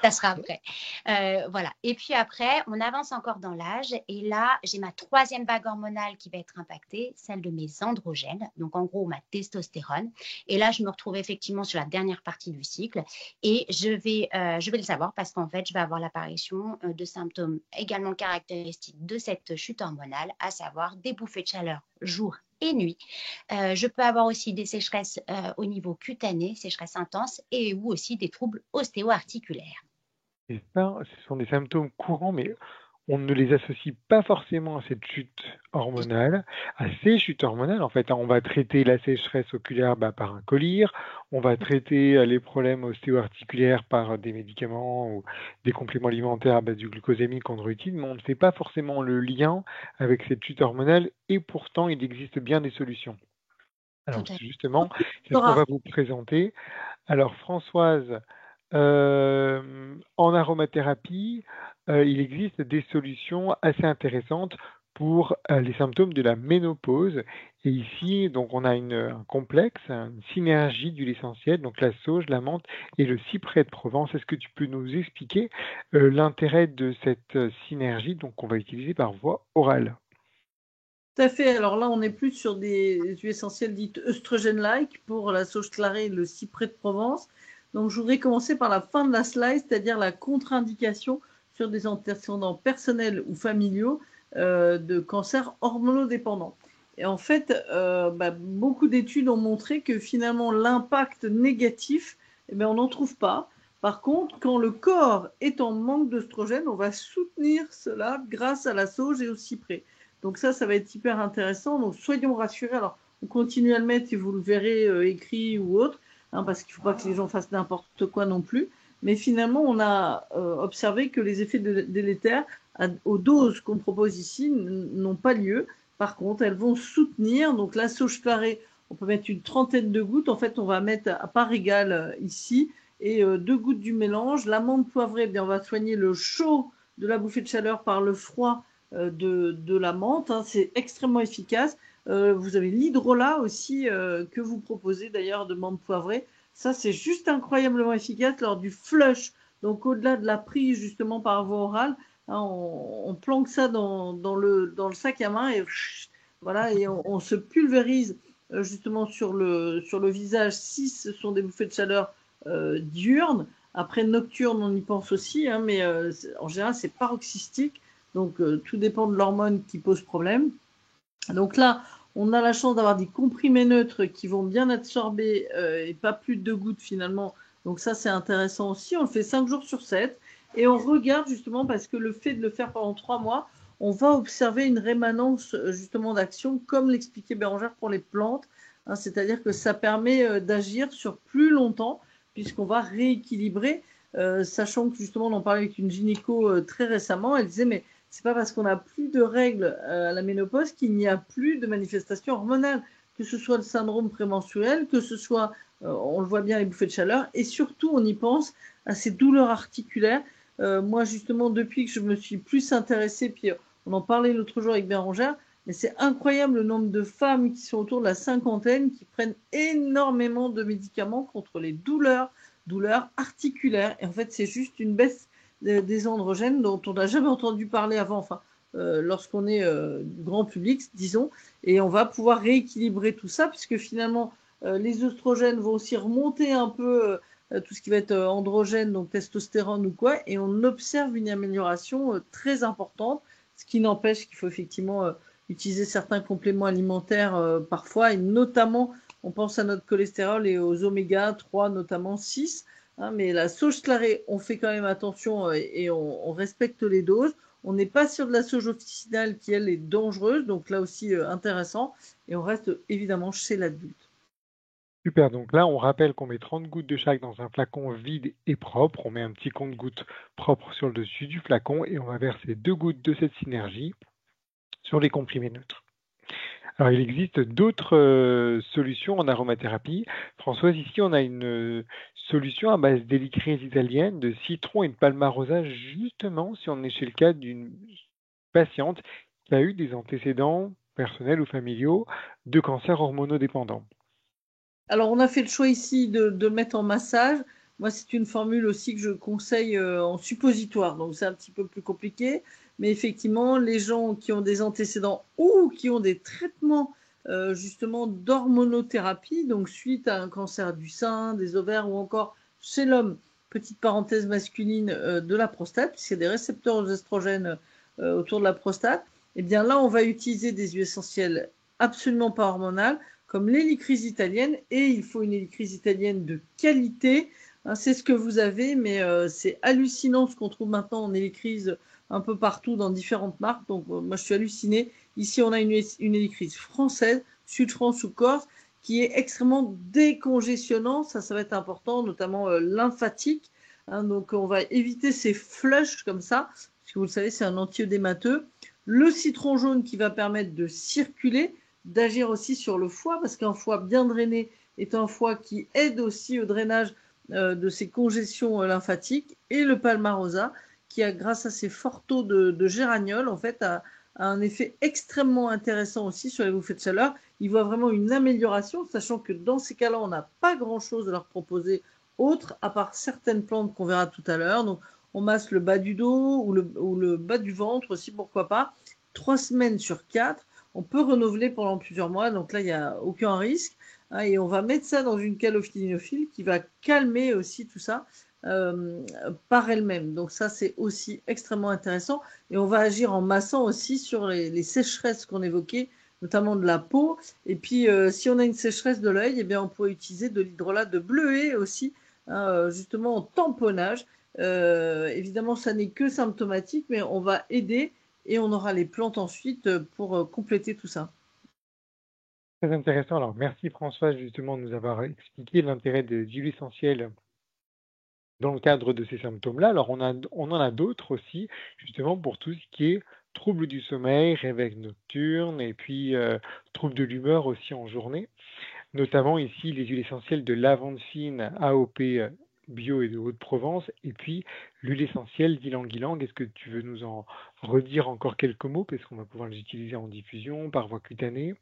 Ça sera après. Voilà. Et puis après, on avance encore dans l'âge. Et là, j'ai ma troisième vague hormonale qui va être impactée, celle de mes androgènes. Donc, en gros, ma testostérone. Et là, je me retrouve effectivement sur la dernière partie du cycle. Et je vais le savoir parce qu'en fait, je vais avoir l'apparition de symptômes également caractéristiques de cette chute hormonale, à savoir des bouffées de chaleur jour et nuit. Je peux avoir aussi des sécheresses au niveau cutané, sécheresses intenses, et ou aussi des troubles ostéo-articulaires. Et ça, ce sont des symptômes courants, mais on ne les associe pas forcément à cette chute hormonale, à ces chutes hormonales. En fait, on va traiter la sécheresse oculaire par un collyre, on va traiter les problèmes ostéo-articulaires par des médicaments ou des compléments alimentaires à base du glucosamine chondroïtine, mais on ne fait pas forcément le lien avec cette chute hormonale et pourtant il existe bien des solutions. Alors justement, c'est ce qu'on va vous présenter. Alors Françoise, en aromathérapie, il existe des solutions assez intéressantes pour les symptômes de la ménopause. Et ici, donc, on a un complexe, une synergie d'huile essentielle, donc la sauge, la menthe et le cyprès de Provence. Est-ce que tu peux nous expliquer l'intérêt de cette synergie qu'on va utiliser par voie orale? Tout à fait. Alors là, on est plus sur des huiles essentielles dites œstrogènes-like pour la sauge clarée et le cyprès de Provence. Donc, je voudrais commencer par la fin de la slide, c'est-à-dire la contre-indication sur des antécédents personnels ou familiaux de cancer hormonodépendant. Et en fait, beaucoup d'études ont montré que finalement, l'impact négatif, on n'en trouve pas. Par contre, quand le corps est en manque d'œstrogène, on va soutenir cela grâce à la sauge et au cyprès. Donc ça va être hyper intéressant. Donc soyons rassurés. Alors, on continue à le mettre et vous le verrez écrit ou autre, parce qu'il ne faut pas que les gens fassent n'importe quoi non plus. Mais finalement, on a observé que les effets délétères aux doses qu'on propose ici n'ont pas lieu. Par contre, elles vont soutenir. Donc la sauge clarée, on peut mettre une trentaine de gouttes. En fait, on va mettre à part égale ici et 2 gouttes du mélange. L'amande poivrée, on va soigner le chaud de la bouffée de chaleur par le froid de la menthe. C'est extrêmement efficace. Vous avez l'hydrolat aussi que vous proposez d'ailleurs de menthe poivrée. Ça, c'est juste incroyablement efficace lors du flush. Donc, au-delà de la prise justement par voie orale, on planque ça dans le sac à main et voilà, et on se pulvérise justement sur le visage si ce sont des bouffées de chaleur diurnes. Après, nocturne, on y pense aussi, mais en général, c'est paroxystique. Donc, tout dépend de l'hormone qui pose problème. Donc là, on a la chance d'avoir des comprimés neutres qui vont bien absorber et pas plus de 2 gouttes finalement. Donc ça, c'est intéressant aussi. On le fait 5 jours sur 7. Et on regarde justement, parce que le fait de le faire pendant 3 mois, on va observer une rémanence justement d'action, comme l'expliquait Bérangère pour les plantes. hein, c'est-à-dire que ça permet d'agir sur plus longtemps puisqu'on va rééquilibrer, sachant que justement on en parlait avec une gynéco très récemment, elle disait mais c'est pas parce qu'on n'a plus de règles à la ménopause qu'il n'y a plus de manifestations hormonales, que ce soit le syndrome prémenstruel, que ce soit, on le voit bien, les bouffées de chaleur, et surtout on y pense à ces douleurs articulaires. Moi justement depuis que je me suis plus intéressée, puis on en parlait l'autre jour avec Bérangère, mais c'est incroyable le nombre de femmes qui sont autour de la cinquantaine qui prennent énormément de médicaments contre les douleurs articulaires. Et en fait, c'est juste une baisse des androgènes dont on n'a jamais entendu parler avant, enfin, lorsqu'on est du grand public, disons. Et on va pouvoir rééquilibrer tout ça, puisque finalement, les oestrogènes vont aussi remonter un peu tout ce qui va être androgène, donc testostérone ou quoi, et on observe une amélioration très importante, ce qui n'empêche qu'il faut effectivement utiliser certains compléments alimentaires parfois, et notamment, on pense à notre cholestérol et aux oméga 3, notamment 6, hein, mais la sauge clarée, on fait quand même attention et on respecte les doses. On n'est pas sur de la sauge officinale qui, elle, est dangereuse, donc là aussi intéressant, et on reste évidemment chez l'adulte. Super, donc là, on rappelle qu'on met 30 gouttes de chaque dans un flacon vide et propre. On met un petit compte-gouttes propre sur le dessus du flacon et on va verser 2 gouttes de cette synergie sur les comprimés neutres. Alors, il existe d'autres solutions en aromathérapie. Françoise, ici, on a une solution à base d'hélicryse italienne, de citron et de palmarosa, justement, si on est chez le cas d'une patiente qui a eu des antécédents personnels ou familiaux de cancer hormonodépendant. Alors, on a fait le choix ici de mettre en massage. Moi, c'est une formule aussi que je conseille en suppositoire, donc c'est un petit peu plus compliqué. Mais effectivement, les gens qui ont des antécédents ou qui ont des traitements justement d'hormonothérapie, donc suite à un cancer du sein, des ovaires ou encore chez l'homme, petite parenthèse masculine, de la prostate, puisqu'il y a des récepteurs aux estrogènes autour de la prostate, eh bien là, on va utiliser des huiles essentielles absolument pas hormonales, comme l'hélicryse italienne, et il faut une hélicryse italienne de qualité. Hein, c'est ce que vous avez, mais c'est hallucinant ce qu'on trouve maintenant en hélicryse un peu partout dans différentes marques. Donc moi je suis hallucinée. Ici on a une hélicryse française, Sud-France ou Corse, qui est extrêmement décongestionnant. Ça va être important, notamment lymphatique. Hein, donc on va éviter ces flushs comme ça, parce que vous le savez c'est un anti-œdémateux. Le citron jaune qui va permettre de circuler, d'agir aussi sur le foie, parce qu'un foie bien drainé est un foie qui aide aussi au drainage de ces congestions lymphatiques, et le palmarosa qui a, grâce à ses forts taux de géraniol, en fait, a un effet extrêmement intéressant aussi sur les bouffées de chaleur. Il voit vraiment une amélioration, sachant que dans ces cas-là, on n'a pas grand-chose à leur proposer autre, à part certaines plantes qu'on verra tout à l'heure. Donc, on masse le bas du dos ou le bas du ventre aussi, pourquoi pas. 3 semaines sur 4. On peut renouveler pendant plusieurs mois, donc là, il n'y a aucun risque. Hein, et on va mettre ça dans une cale ophthalmophile qui va calmer aussi tout ça par elle-même. Donc ça, c'est aussi extrêmement intéressant. Et on va agir en massant aussi sur les sécheresses qu'on évoquait, notamment de la peau. Et puis, si on a une sécheresse de l'œil, eh bien, on pourrait utiliser de l'hydrolat de bleuet aussi, hein, justement en tamponnage. Évidemment, ça n'est que symptomatique, mais on va aider et on aura les plantes ensuite pour compléter tout ça. Très intéressant. Alors, merci Françoise justement de nous avoir expliqué l'intérêt des huiles essentielles dans le cadre de ces symptômes-là. Alors, on en a d'autres aussi, justement pour tout ce qui est troubles du sommeil, réveil nocturne et puis troubles de l'humeur aussi en journée. Notamment ici les huiles essentielles de lavande fine, AOP bio et de Haute-Provence, et puis l'huile essentielle d'ylang-ylang. Est-ce que tu veux nous en redire encore quelques mots, parce qu'on va pouvoir les utiliser en diffusion, par voie cutanée?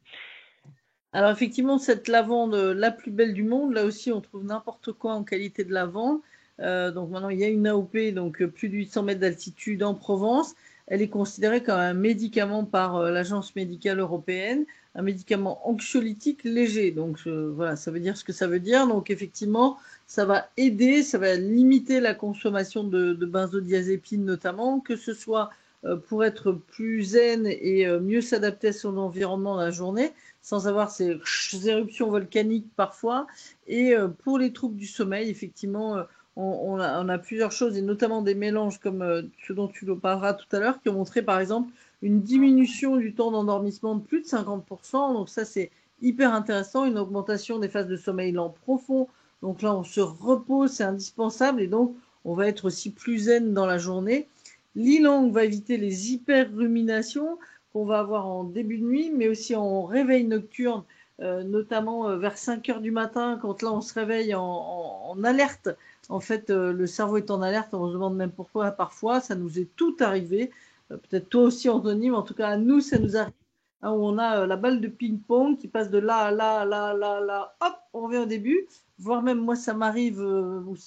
Alors effectivement, cette lavande la plus belle du monde, là aussi on trouve n'importe quoi en qualité de lavande. Donc maintenant il y a une AOP, donc plus de 800 mètres d'altitude en Provence. Elle est considérée comme un médicament par l'Agence médicale européenne, un médicament anxiolytique léger. Donc voilà, ça veut dire ce que ça veut dire. Donc effectivement, ça va aider, ça va limiter la consommation de benzodiazépines notamment, que ce soit pour être plus zen et mieux s'adapter à son environnement dans la journée, sans avoir ces éruptions volcaniques parfois. Et pour les troubles du sommeil, effectivement, on a plusieurs choses, et notamment des mélanges comme ce dont tu nous parleras tout à l'heure, qui ont montré par exemple une diminution du temps d'endormissement de plus de 50%. Donc ça, c'est hyper intéressant, une augmentation des phases de sommeil lent profond. Donc là, on se repose, c'est indispensable et donc on va être aussi plus zen dans la journée. L'ylang va éviter les hyper-ruminations qu'on va avoir en début de nuit, mais aussi en réveil nocturne, notamment vers 5 heures du matin, quand là on se réveille en alerte. En fait, le cerveau est en alerte, on se demande même pourquoi parfois, ça nous est tout arrivé. Peut-être toi aussi, Anthony, mais en tout cas, à nous, ça nous arrive. Hein, où on a la balle de ping-pong qui passe de là à là, à là, à là, à là, hop, on revient au début. Voire même, moi, ça m'arrive,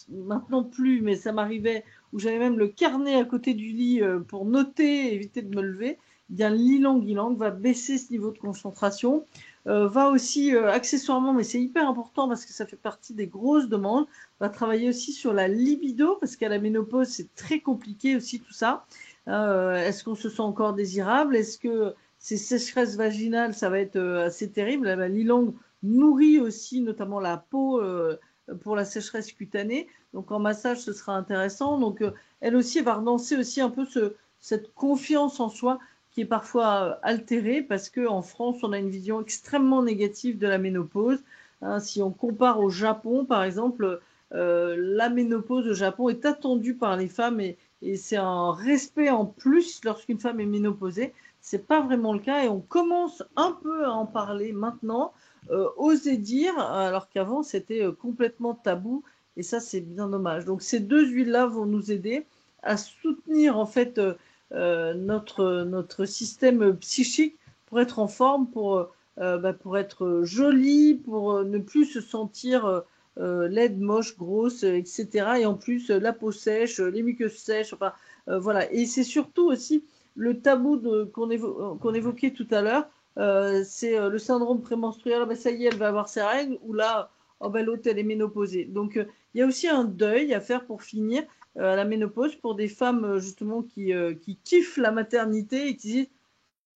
maintenant plus, mais ça m'arrivait, où j'avais même le carnet à côté du lit pour noter, éviter de me lever. Eh bien, l'ylang-ylang va baisser ce niveau de concentration. Va aussi, accessoirement, mais c'est hyper important parce que ça fait partie des grosses demandes, va travailler aussi sur la libido, parce qu'à la ménopause, c'est très compliqué aussi tout ça. Est-ce qu'on se sent encore désirable? Est-ce que ces sécheresses vaginales, ça va être assez terrible? Eh ben, l'ylang nourrit aussi notamment la peau pour la sécheresse cutanée. Donc en massage, ce sera intéressant. Donc elle aussi, elle va relancer aussi un peu cette confiance en soi qui est parfois altérée parce qu'en France, on a une vision extrêmement négative de la ménopause. Hein, si on compare au Japon, par exemple, la ménopause au Japon est attendue par les femmes et c'est un respect en plus lorsqu'une femme est ménopausée. C'est pas vraiment le cas et on commence un peu à en parler maintenant, oser dire, alors qu'avant c'était complètement tabou et ça c'est bien dommage. Donc ces deux huiles-là vont nous aider à soutenir en fait notre système psychique pour être en forme, pour être jolie, pour ne plus se sentir laide, moche, grosse, etc. Et en plus, la peau sèche, les muqueuses sèches, enfin, voilà. Et c'est surtout aussi le tabou qu'on évoquait tout à l'heure, c'est le syndrome prémenstruel. Ah ben, ça y est, elle va avoir ses règles, ou là, oh ben, l'autre, elle est ménopausée. Donc, il y a aussi un deuil à faire pour finir à la ménopause pour des femmes, justement, qui kiffent la maternité et qui disent,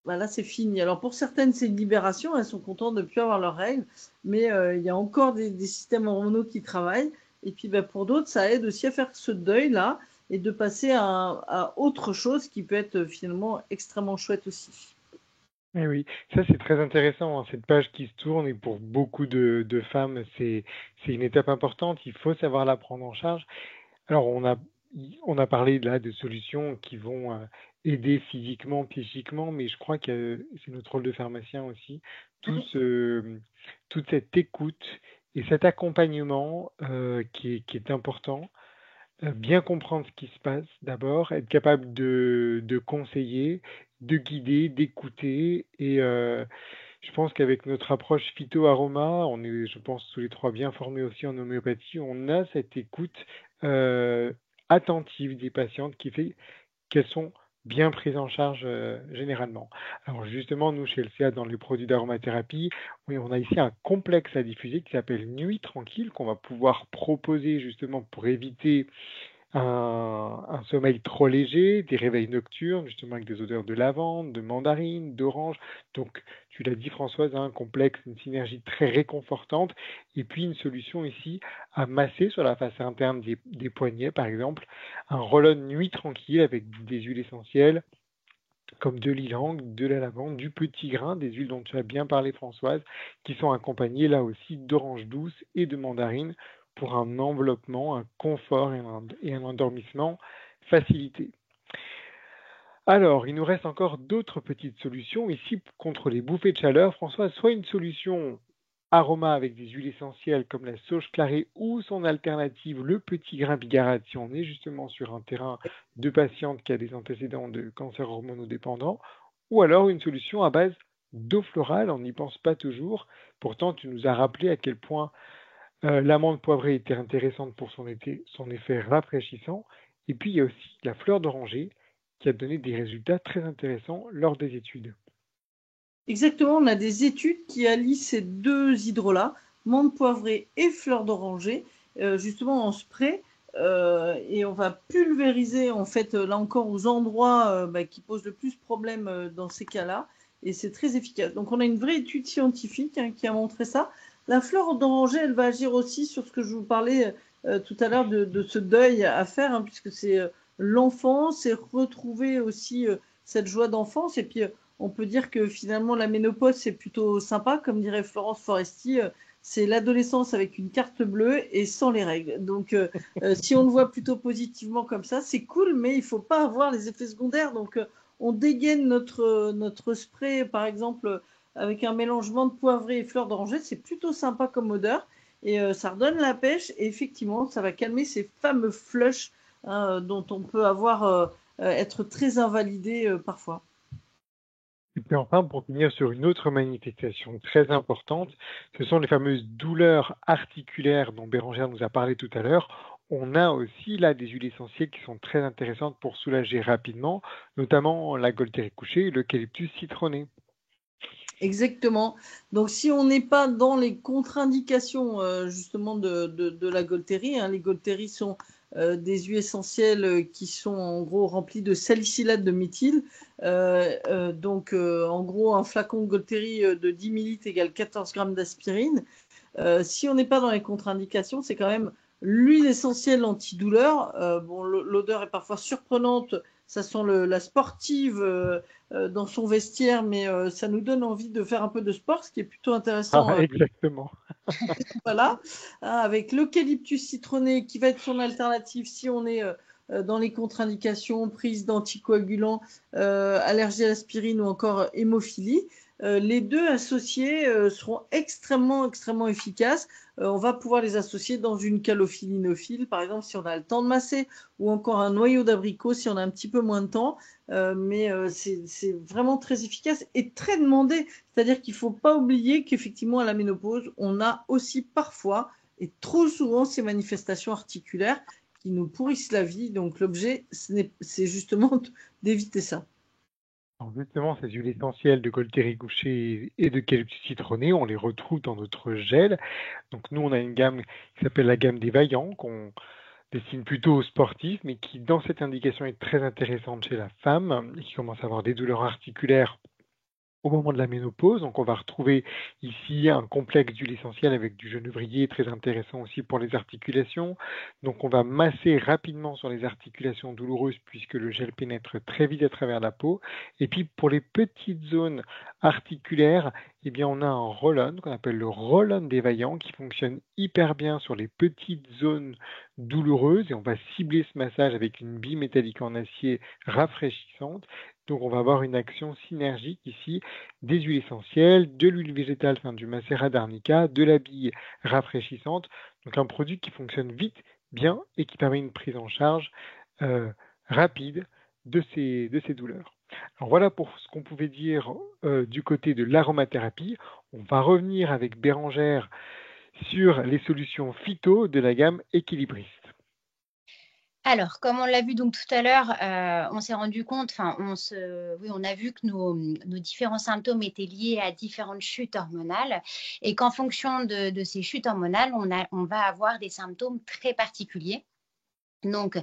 voilà, c'est fini. Alors pour certaines, c'est une libération, elles sont contentes de ne plus avoir leurs règles, mais il y a encore des systèmes hormonaux qui travaillent. Et puis ben, pour d'autres, ça aide aussi à faire ce deuil-là et de passer à autre chose qui peut être finalement extrêmement chouette aussi. Eh oui, ça c'est très intéressant, hein, cette page qui se tourne et pour beaucoup de femmes, c'est une étape importante, il faut savoir la prendre en charge. Alors on a parlé là de solutions qui vont aider physiquement, psychiquement, mais je crois que c'est notre rôle de pharmacien aussi, tout toute cette écoute et cet accompagnement qui est important. Bien comprendre ce qui se passe d'abord, être capable de conseiller, de guider, d'écouter et je pense qu'avec notre approche phyto-aroma, on est, je pense, tous les 3 bien formés aussi en homéopathie, on a cette écoute attentive des patientes qui fait qu'elles sont bien prises en charge généralement. Alors justement, nous, chez LCA, dans les produits d'aromathérapie, oui, on a ici un complexe à diffuser qui s'appelle Nuit Tranquille, qu'on va pouvoir proposer justement pour éviter un sommeil trop léger, des réveils nocturnes, justement avec des odeurs de lavande, de mandarine, d'orange. Donc, tu l'as dit Françoise, un complexe, une synergie très réconfortante. Et puis une solution ici à masser sur la face interne des poignets, par exemple, un roll-on nuit tranquille avec des huiles essentielles comme de l'ylang, de la lavande, du petit grain, des huiles dont tu as bien parlé Françoise, qui sont accompagnées là aussi d'orange douce et de mandarine pour un enveloppement, un confort et un endormissement facilité. Alors, il nous reste encore d'autres petites solutions ici contre les bouffées de chaleur. Françoise, soit une solution aroma avec des huiles essentielles comme la sauge clarée ou son alternative, le petit grain bigarade, si on est justement sur un terrain de patiente qui a des antécédents de cancer hormonodépendant, ou alors une solution à base d'eau florale, on n'y pense pas toujours. Pourtant, tu nous as rappelé à quel point l'amande poivrée était intéressante pour son effet rafraîchissant. Et puis, il y a aussi la fleur d'oranger qui a donné des résultats très intéressants lors des études. Exactement, on a des études qui allient ces deux hydrolats, menthe poivrée et fleur d'oranger, justement en spray, et on va pulvériser en fait là encore aux endroits qui posent le plus problème dans ces cas-là, et c'est très efficace. Donc on a une vraie étude scientifique qui a montré ça. La fleur d'oranger, elle va agir aussi sur ce que je vous parlais tout à l'heure de ce deuil à faire, puisque c'est l'enfance, c'est retrouver aussi cette joie d'enfance, et puis on peut dire que finalement la ménopause c'est plutôt sympa, comme dirait Florence Foresti, c'est l'adolescence avec une carte bleue et sans les règles. Donc si on le voit plutôt positivement comme ça, c'est cool, mais il ne faut pas avoir les effets secondaires. Donc on dégaine notre spray, par exemple, avec un mélangement de poivrée et fleurs d'oranger, c'est plutôt sympa comme odeur. Et ça redonne la pêche et effectivement, ça va calmer ces fameux flushs dont on peut être très invalidé parfois. Et puis enfin, pour finir sur une autre manifestation très importante, ce sont les fameuses douleurs articulaires dont Bérangère nous a parlé tout à l'heure. On a aussi là des huiles essentielles qui sont très intéressantes pour soulager rapidement, notamment la Gualtérie couchée et l'eucalyptus citronné. Exactement. Donc, si on n'est pas dans les contre-indications justement de la Gualtérie, hein, les Gualtéries sont des huiles essentielles qui sont en gros remplies de salicylate de méthyle. Donc, en gros, un flacon de Gualtérie de 10 millilitres égale 14 grammes d'aspirine. Si on n'est pas dans les contre-indications, c'est quand même l'huile essentielle antidouleur. Bon, l'odeur est parfois surprenante. Ça sent la sportive dans son vestiaire, mais ça nous donne envie de faire un peu de sport, ce qui est plutôt intéressant. Ah, exactement. Voilà, avec l'eucalyptus citronné qui va être son alternative si on est dans les contre-indications, prise d'anticoagulants, allergie à l'aspirine ou encore hémophilie. Les deux associés seront extrêmement, extrêmement efficaces. On va pouvoir les associer dans une calophyllinophile, par exemple, si on a le temps de masser, ou encore un noyau d'abricot si on a un petit peu moins de temps. Mais c'est vraiment très efficace et très demandé. C'est-à-dire qu'il ne faut pas oublier qu'effectivement, à la ménopause, on a aussi parfois et trop souvent ces manifestations articulaires qui nous pourrissent la vie. Donc l'objet, c'est justement d'éviter ça. Alors justement, ces huiles essentielles de Gualtérie couchée et d'eucalyptus citronné, on les retrouve dans notre gel. Donc nous, on a une gamme qui s'appelle la gamme des vaillants, qu'on destine plutôt aux sportifs, mais qui, dans cette indication, est très intéressante chez la femme, et qui commence à avoir des douleurs articulaires au moment de la ménopause. Donc on va retrouver ici un complexe d'huile essentielle avec du genévrier très intéressant aussi pour les articulations. Donc on va masser rapidement sur les articulations douloureuses puisque le gel pénètre très vite à travers la peau. Et puis pour les petites zones articulaires, eh bien on a un roll-on qu'on appelle le roll-on des vaillants qui fonctionne hyper bien sur les petites zones douloureuses et on va cibler ce massage avec une bille métallique en acier rafraîchissante. Donc on va avoir une action synergique ici des huiles essentielles, de l'huile végétale, enfin du macérat d'arnica, de la bille rafraîchissante. Donc un produit qui fonctionne vite, bien et qui permet une prise en charge rapide de ces douleurs. Alors voilà pour ce qu'on pouvait dire du côté de l'aromathérapie. On va revenir avec Bérangère sur les solutions phyto de la gamme équilibriste. Alors, comme on l'a vu donc tout à l'heure, on s'est rendu compte, oui, on a vu que nos différents symptômes étaient liés à différentes chutes hormonales et qu'en fonction de ces chutes hormonales, on va avoir des symptômes très particuliers. Donc,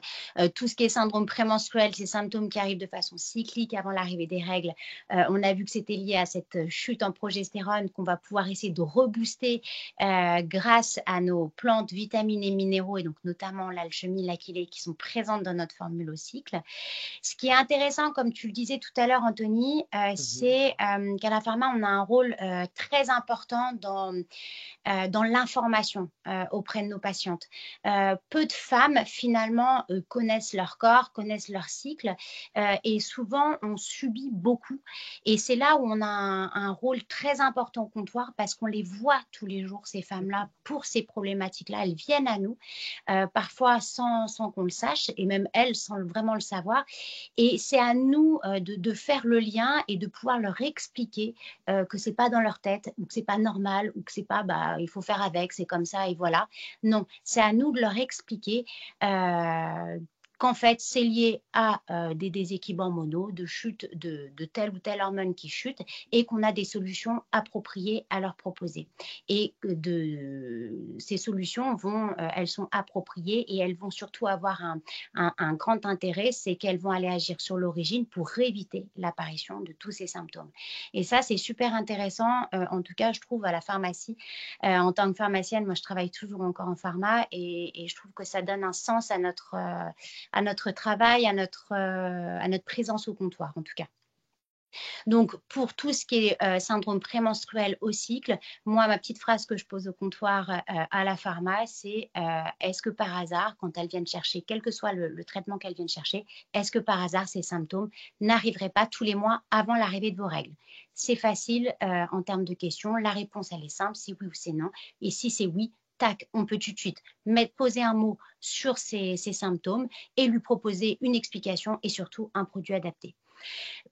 tout ce qui est syndrome prémenstruel, ces symptômes qui arrivent de façon cyclique avant l'arrivée des règles, on a vu que c'était lié à cette chute en progestérone qu'on va pouvoir essayer de rebooster grâce à nos plantes, vitamines et minéraux, et donc notamment l'alchimie, l'achillée, qui sont présentes dans notre formule au cycle. Ce qui est intéressant, comme tu le disais tout à l'heure, Anthony, c'est qu'à la pharma, on a un rôle très important dans l'information auprès de nos patientes. Peu de femmes, finalement, connaissent leur corps, connaissent leur cycle et souvent, on subit beaucoup. Et c'est là où on a un rôle très important au comptoir parce qu'on les voit tous les jours, ces femmes-là, pour ces problématiques-là. Elles viennent à nous, parfois sans qu'on le sache et même elles sans vraiment le savoir. Et c'est à nous de faire le lien et de pouvoir leur expliquer que c'est pas dans leur tête ou que c'est pas normal ou que c'est pas il faut faire avec, c'est comme ça et voilà. Non, c'est à nous de leur expliquer qu'en fait, c'est lié à des déséquilibres hormonaux, de chute de telle ou telle hormone qui chute et qu'on a des solutions appropriées à leur proposer. Et ces solutions elles sont appropriées et elles vont surtout avoir un grand intérêt, c'est qu'elles vont aller agir sur l'origine pour éviter l'apparition de tous ces symptômes. Et ça, c'est super intéressant, en tout cas, je trouve, à la pharmacie. En tant que pharmacienne, moi, je travaille toujours encore en pharma et je trouve que ça donne un sens à notre travail, à notre présence au comptoir, en tout cas. Donc, pour tout ce qui est syndrome prémenstruel au cycle, moi, ma petite phrase que je pose au comptoir à la pharma, c'est est-ce que par hasard, quand elles viennent chercher, quel que soit le traitement qu'elles viennent chercher, est-ce que par hasard, ces symptômes n'arriveraient pas tous les mois avant l'arrivée de vos règles? C'est facile en termes de questions. La réponse, elle est simple, c'est oui ou c'est non. Et si c'est oui, tac, on peut tout de suite poser un mot sur ces symptômes et lui proposer une explication et surtout un produit adapté.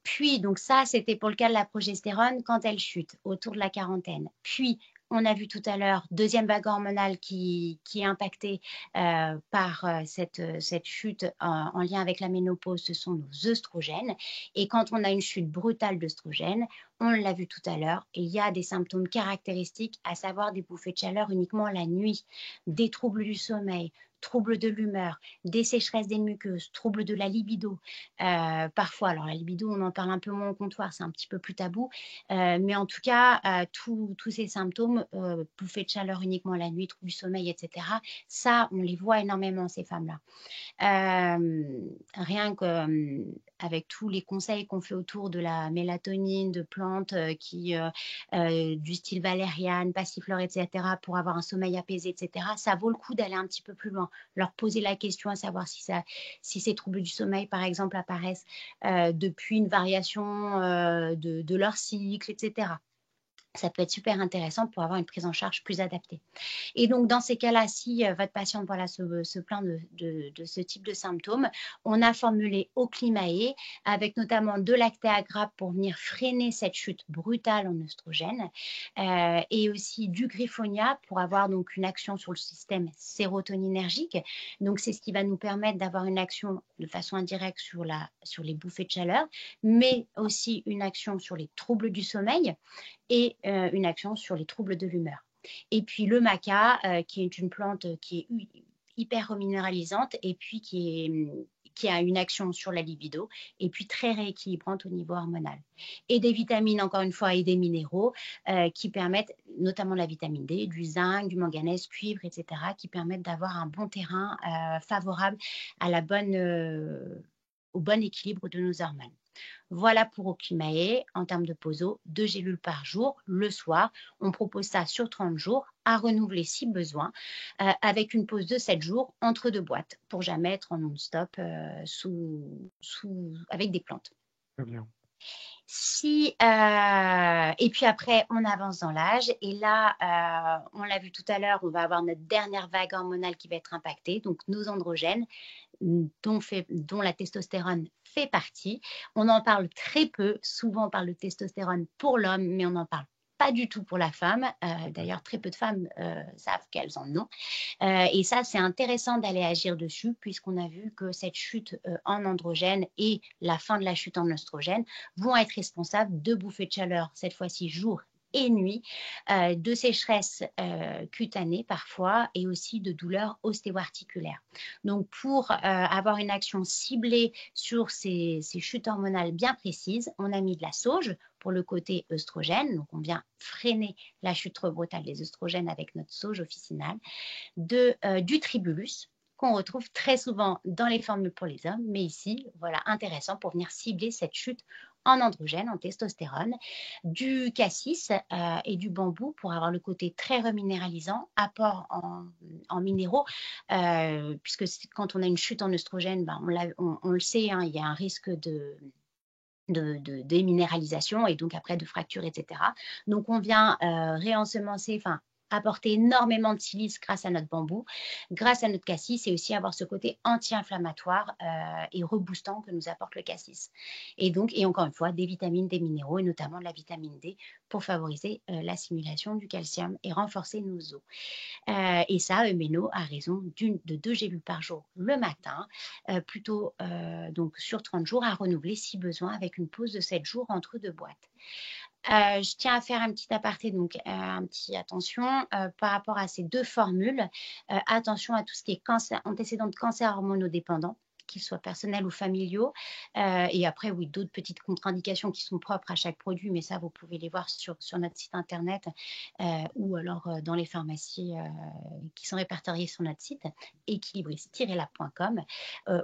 Puis, donc ça, c'était pour le cas de la progestérone quand elle chute autour de la quarantaine. Puis, on a vu tout à l'heure, deuxième vague hormonale qui est impactée par cette chute en lien avec la ménopause, ce sont nos œstrogènes. Et quand on a une chute brutale d'œstrogènes, on l'a vu tout à l'heure, il y a des symptômes caractéristiques, à savoir des bouffées de chaleur uniquement la nuit, des troubles du sommeil, troubles de l'humeur, des sécheresses des muqueuses, troubles de la libido. Parfois, alors la libido, on en parle un peu moins au comptoir, c'est un petit peu plus tabou, mais en tout cas, tous ces symptômes, bouffées de chaleur uniquement la nuit, troubles du sommeil, etc., ça, on les voit énormément, ces femmes-là. Rien qu'avec tous les conseils qu'on fait autour de la mélatonine, de plantes du style valériane, passiflore, etc., pour avoir un sommeil apaisé, etc., ça vaut le coup d'aller un petit peu plus loin, leur poser la question à savoir si ces troubles du sommeil, par exemple, apparaissent depuis une variation de leur cycle, etc. Ça peut être super intéressant pour avoir une prise en charge plus adaptée. Et donc, dans ces cas-là, si votre patiente se plaint de ce type de symptômes, on a formulé Oclimae avec notamment de l'actéagrape pour venir freiner cette chute brutale en œstrogène et aussi du griffonia pour avoir donc une action sur le système sérotoninergique. Donc, c'est ce qui va nous permettre d'avoir une action de façon indirecte sur les bouffées de chaleur, mais aussi une action sur les troubles du sommeil et une action sur les troubles de l'humeur. Et puis le maca, qui est une plante qui est hyper reminéralisante et puis qui a une action sur la libido et puis très rééquilibrante au niveau hormonal. Et des vitamines, encore une fois, et des minéraux qui permettent, notamment la vitamine D, du zinc, du manganèse, cuivre, etc., qui permettent d'avoir un bon terrain favorable à au bon équilibre de nos hormones. Voilà pour Oclimae en termes de poso, 2 gélules par jour le soir. On propose ça sur 30 jours à renouveler si besoin avec une pause de 7 jours entre 2 boîtes pour jamais être en non-stop avec des plantes. Très bien. Et puis après, on avance dans l'âge. Et là, on l'a vu tout à l'heure, on va avoir notre dernière vague hormonale qui va être impactée, donc nos androgènes, dont la testostérone fait partie. On en parle très peu. Souvent, on parle de testostérone pour l'homme, mais on n'en parle pas du tout pour la femme. D'ailleurs, très peu de femmes savent qu'elles en ont. Et ça, c'est intéressant d'aller agir dessus, puisqu'on a vu que cette chute en androgène et la fin de la chute en oestrogène vont être responsables de bouffées de chaleur, cette fois-ci jour et nuit, de sécheresse cutanée parfois et aussi de douleurs ostéo-articulaires. Donc, pour avoir une action ciblée sur ces chutes hormonales bien précises, on a mis de la sauge pour le côté œstrogène. Donc, on vient freiner la chute trop brutale des œstrogènes avec notre sauge officinale, du tribulus qu'on retrouve très souvent dans les formules pour les hommes, mais ici, voilà, intéressant pour venir cibler cette chute en androgène, en testostérone, du cassis et du bambou pour avoir le côté très reminéralisant, apport en minéraux, puisque quand on a une chute en œstrogène, on le sait, hein, il y a un risque de déminéralisation et donc après de fractures, etc. Donc on vient réensemencer, apporter énormément de silice grâce à notre bambou, grâce à notre cassis et aussi avoir ce côté anti-inflammatoire et reboostant que nous apporte le cassis. Et encore une fois, des vitamines, des minéraux et notamment de la vitamine D pour favoriser l'assimilation du calcium et renforcer nos os. Et ça, Eumeno a raison de 2 gélules par jour le matin, plutôt donc sur 30 jours à renouveler si besoin avec une pause de 7 jours entre 2 boîtes. Je tiens à faire un petit aparté, donc attention par rapport à ces 2 formules. Attention à tout ce qui est antécédent de cancer hormonodépendant. qu'ils soient personnels ou familiaux. Et après, oui, d'autres petites contre-indications qui sont propres à chaque produit, mais ça, vous pouvez les voir sur notre site internet ou alors dans les pharmacies qui sont répertoriées sur notre site, équilibriste-lab.com,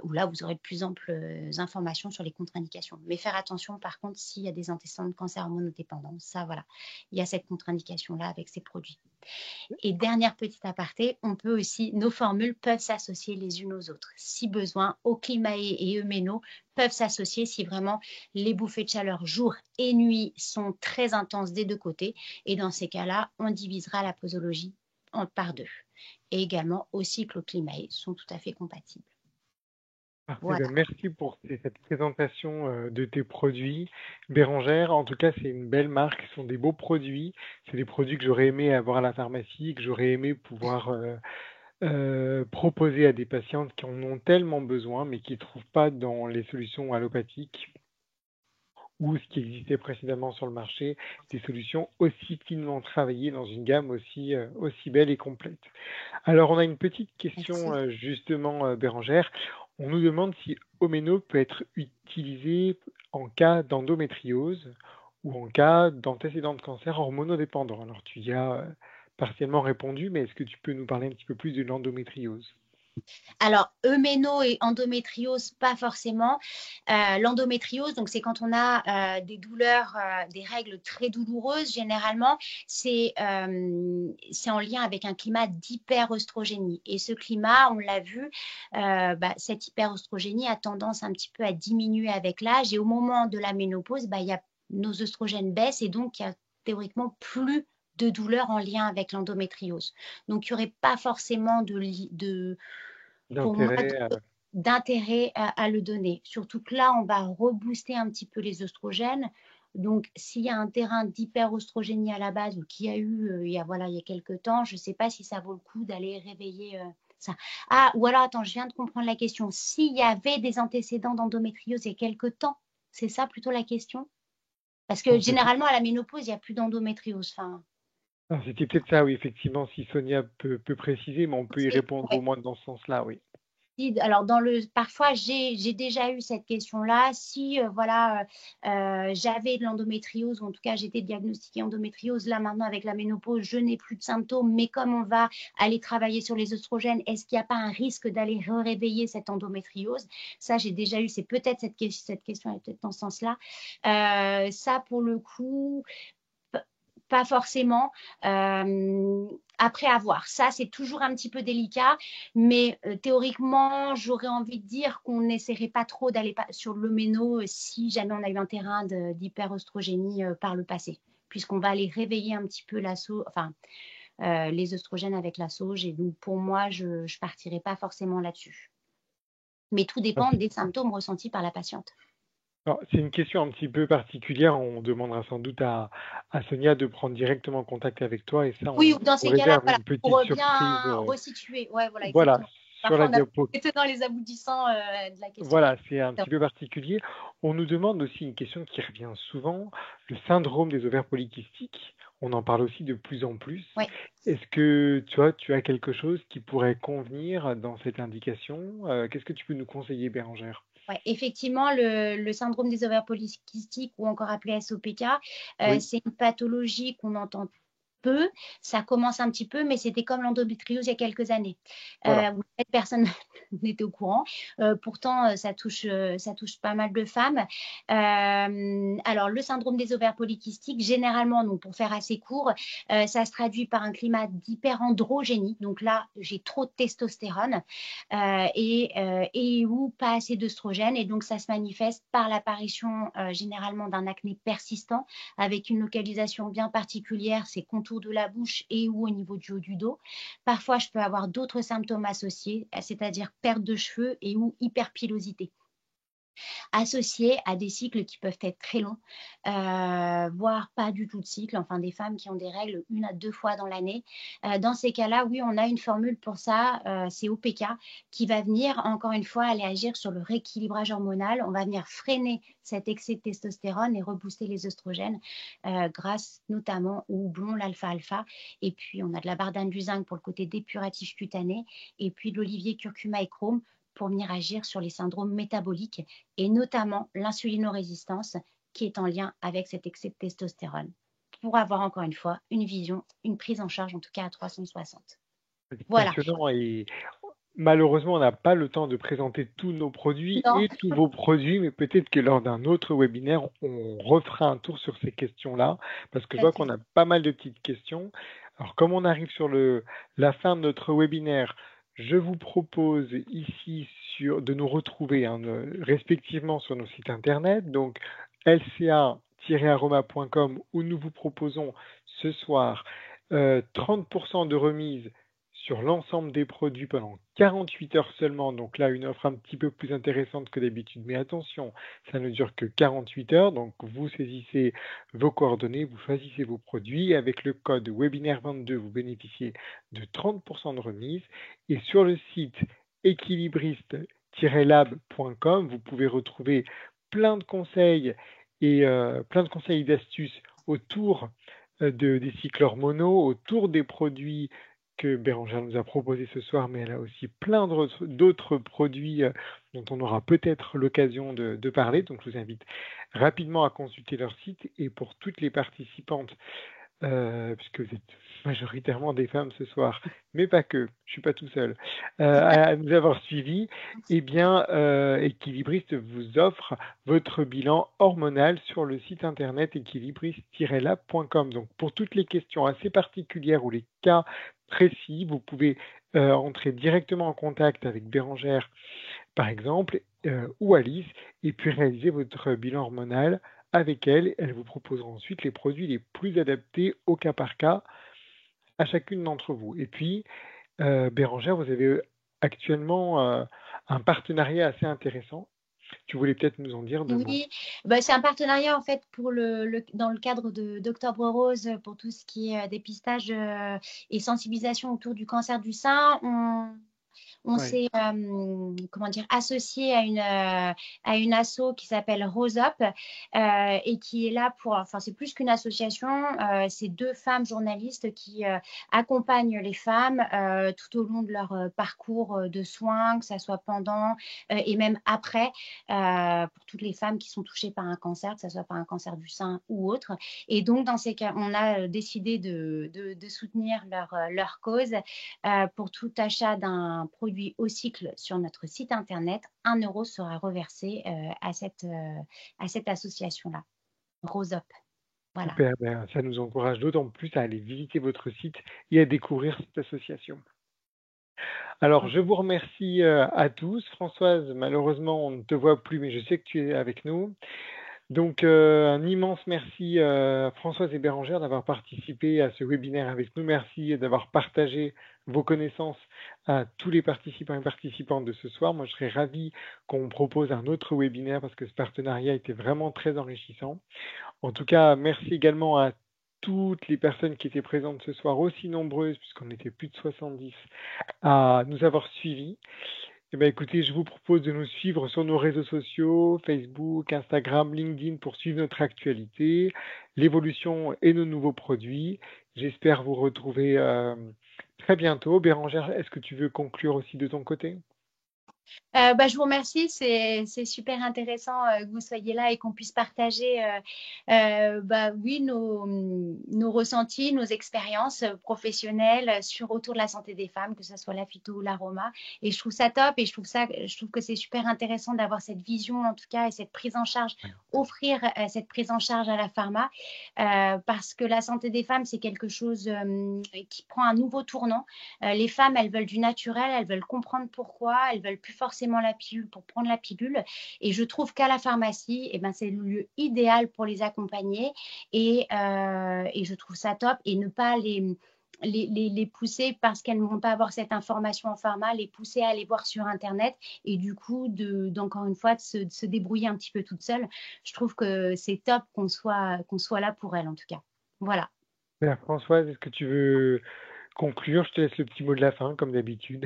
où là, vous aurez de plus amples informations sur les contre-indications. Mais faire attention, par contre, s'il y a des antécédents de cancer hormonodépendant, ça, voilà, il y a cette contre-indication-là avec ces produits. Et dernière petite aparté, nos formules peuvent s'associer les unes aux autres. Si besoin, Oclimae et Eumeno peuvent s'associer si vraiment les bouffées de chaleur jour et nuit sont très intenses des deux côtés. Et dans ces cas-là, on divisera la posologie par 2. Et également, aussi Oclimae sont tout à fait compatibles. Parfait, Voilà. merci pour cette présentation de tes produits. Bérangère, en tout cas, c'est une belle marque, ce sont des beaux produits. C'est des produits que j'aurais aimé avoir à la pharmacie, que j'aurais aimé pouvoir proposer à des patientes qui en ont tellement besoin, mais qui ne trouvent pas dans les solutions allopathiques ou ce qui existait précédemment sur le marché, des solutions aussi finement travaillées dans une gamme aussi belle et complète. Alors, on a une petite question justement, Bérangère. On nous demande si Omeno peut être utilisé en cas d'endométriose ou en cas d'antécédent de cancer hormonodépendant. Alors, tu y as partiellement répondu, mais est-ce que tu peux nous parler un petit peu plus de l'endométriose? Alors, euméno et endométriose, pas forcément. L'endométriose, donc c'est quand on a des douleurs, des règles très douloureuses, généralement, c'est en lien avec un climat d'hyperœstrogénie. Et ce climat, on l'a vu, cette hyperœstrogénie a tendance un petit peu à diminuer avec l'âge. Et au moment de la ménopause, nos œstrogènes baissent et donc il y a théoriquement plus de douleurs en lien avec l'endométriose. Donc, il n'y aurait pas forcément pour moi, d'intérêt à le donner. Surtout que là, on va rebooster un petit peu les œstrogènes. Donc, s'il y a un terrain d'hyperœstrogénie à la base ou qu'il y a eu il y a quelques temps, je ne sais pas si ça vaut le coup d'aller réveiller ça. Ah, ou alors, attends, je viens de comprendre la question. S'il y avait des antécédents d'endométriose il y a quelques temps, c'est ça plutôt la question? Parce que généralement, à la ménopause, il n'y a plus d'endométriose. C'était peut-être ça, oui, effectivement, si Sonia peut préciser, mais on peut y répondre au moins dans ce sens-là, oui. Alors, parfois, j'ai déjà eu cette question-là. Si j'avais de l'endométriose, ou en tout cas j'étais diagnostiquée endométriose, là maintenant avec la ménopause, je n'ai plus de symptômes, mais comme on va aller travailler sur les œstrogènes, est-ce qu'il n'y a pas un risque d'aller réveiller cette endométriose? Ça, j'ai déjà eu, c'est peut-être cette question est peut-être dans ce sens-là. Ça, pour le coup, pas forcément. Après avoir. Ça, c'est toujours un petit peu délicat, mais théoriquement, j'aurais envie de dire qu'on n'essaierait pas trop d'aller sur le méno si jamais on a eu un terrain d'hyperœstrogénie par le passé, puisqu'on va aller réveiller un petit peu les œstrogènes avec la sauge. Et donc, pour moi, je ne partirai pas forcément là-dessus. Mais tout dépend des symptômes ressentis par la patiente. C'est une question un petit peu particulière. On demandera sans doute à Sonia de prendre directement contact avec toi. Et ça, oui, dans ces cas-là, une petite pour surprise. bien resituer. Ouais, voilà, Voilà, exactement. sur la Parfois, diapo. on a dans les aboutissants de la question. Voilà, c'est un petit peu particulier. On nous demande aussi une question qui revient souvent, le syndrome des ovaires polykystiques. On en parle aussi de plus en plus. Oui. Est-ce que tu as quelque chose qui pourrait convenir dans cette indication? Qu'est-ce que tu peux nous conseiller, Bérangère? Ouais, effectivement, le syndrome des ovaires polykystiques, ou encore appelé SOPK, c'est une pathologie qu'on entend peu. Ça commence un petit peu, mais c'était comme l'endométriose il y a quelques années. Voilà. Cette personne n'était au courant. Pourtant, ça touche pas mal de femmes. Alors, le syndrome des ovaires polykystiques, généralement, donc pour faire assez court, ça se traduit par un climat d'hyperandrogénie. Donc là, j'ai trop de testostérone et ou pas assez d'œstrogène. Et donc, ça se manifeste par l'apparition généralement d'un acné persistant avec une localisation bien particulière, c'est contours de la bouche et ou au niveau du haut du dos. Parfois, je peux avoir d'autres symptômes associés, c'est-à-dire perte de cheveux et ou hyperpilosité, associés à des cycles qui peuvent être très longs, voire pas du tout de cycle, enfin des femmes qui ont des règles 1 à 2 fois dans l'année. Dans ces cas-là, oui, on a une formule pour ça, c'est OPK, qui va venir, encore une fois, aller agir sur le rééquilibrage hormonal. On va venir freiner cet excès de testostérone et rebooster les œstrogènes grâce notamment au houblon, l'alpha-alpha. Et puis, on a de la bardane du zinc pour le côté dépuratif cutané et puis de l'olivier, curcuma et chrome, pour venir agir sur les syndromes métaboliques et notamment l'insulinorésistance qui est en lien avec cet excès de testostérone, pour avoir encore une fois une vision, une prise en charge en tout cas à 360. C'est Voilà. passionnant et malheureusement, on n'a pas le temps de présenter tous nos produits Non. et tous vos produits, mais peut-être que lors d'un autre webinaire, on refera un tour sur ces questions-là, parce que je vois qu'on a pas mal de petites questions. Alors, comme on arrive sur la fin de notre webinaire, je vous propose ici de nous retrouver respectivement sur nos sites internet, donc lca-aroma.com, où nous vous proposons ce soir 30% de remise sur l'ensemble des produits pendant 48 heures seulement. Donc là, une offre un petit peu plus intéressante que d'habitude. Mais attention, ça ne dure que 48 heures. Donc vous saisissez vos coordonnées, vous choisissez vos produits. Avec le code webinaire22, vous bénéficiez de 30% de remise. Et sur le site équilibriste-lab.com, vous pouvez retrouver plein de conseils et plein de conseils et d'astuces autour des cycles hormonaux, autour des produits que Bérangère nous a proposé ce soir, mais elle a aussi plein d'autres produits dont on aura peut-être l'occasion de parler. Donc, je vous invite rapidement à consulter leur site. Et pour toutes les participantes, puisque vous êtes majoritairement des femmes ce soir, mais pas que, je suis pas tout seul, à nous avoir suivis, eh bien, Équilibriste vous offre votre bilan hormonal sur le site internet équilibriste-lab.com. Donc, pour toutes les questions assez particulières ou les cas précis, vous pouvez entrer directement en contact avec Bérangère, par exemple, ou Alice, et puis réaliser votre bilan hormonal avec elle. Elle vous proposera ensuite les produits les plus adaptés au cas par cas à chacune d'entre vous. Et puis, Bérangère, vous avez actuellement un partenariat assez intéressant. Tu voulais peut-être nous en dire deux mots. Oui, c'est un partenariat en fait dans le cadre d'Octobre Rose pour tout ce qui est dépistage et sensibilisation autour du cancer du sein. On s'est associé à une asso qui s'appelle Rose Up et qui est là c'est plus qu'une association, c'est deux femmes journalistes qui accompagnent les femmes tout au long de leur parcours de soins, que ça soit pendant et même après, pour toutes les femmes qui sont touchées par un cancer, que ce soit par un cancer du sein ou autre. Et donc, dans ces cas, on a décidé de soutenir leur cause pour tout achat d'un produit au cycle sur notre site internet. 1 euro sera reversé à cette association-là, Rose Up. Voilà. Super, ça nous encourage d'autant plus à aller visiter votre site et à découvrir cette association. Alors, je vous remercie à tous. Françoise, malheureusement, on ne te voit plus, mais je sais que tu es avec nous. Donc, un immense merci Françoise et Bérangère d'avoir participé à ce webinaire avec nous. Merci d'avoir partagé vos connaissances à tous les participants et participantes de ce soir. Moi, je serais ravi qu'on propose un autre webinaire parce que ce partenariat était vraiment très enrichissant. En tout cas, merci également à toutes les personnes qui étaient présentes ce soir, aussi nombreuses, puisqu'on était plus de 70, à nous avoir suivis. Eh bien, écoutez, je vous propose de nous suivre sur nos réseaux sociaux, Facebook, Instagram, LinkedIn, pour suivre notre actualité, l'évolution et nos nouveaux produits. J'espère vous retrouver très bientôt. Bérangère, est-ce que tu veux conclure aussi de ton côté ? Je vous remercie, c'est super intéressant que vous soyez là et qu'on puisse partager nos ressentis, nos expériences professionnelles autour de la santé des femmes, que ce soit la phyto ou l'aroma. Et je trouve ça top et je trouve que c'est super intéressant d'avoir cette vision en tout cas et cette prise en charge, offrir cette prise en charge à la pharma parce que la santé des femmes, c'est quelque chose qui prend un nouveau tournant. Les femmes, elles veulent du naturel, elles veulent comprendre pourquoi, elles veulent plus forcément la pilule pour prendre la pilule. Et je trouve qu'à la pharmacie, c'est le lieu idéal pour les accompagner. Et je trouve ça top. Et ne pas les pousser parce qu'elles ne vont pas avoir cette information en pharma, les pousser à aller voir sur Internet et du coup, d'encore une fois, de se débrouiller un petit peu toute seule. Je trouve que c'est top qu'on soit là pour elles, en tout cas. Voilà. Françoise, est-ce que tu veux conclure? Je te laisse le petit mot de la fin, comme d'habitude.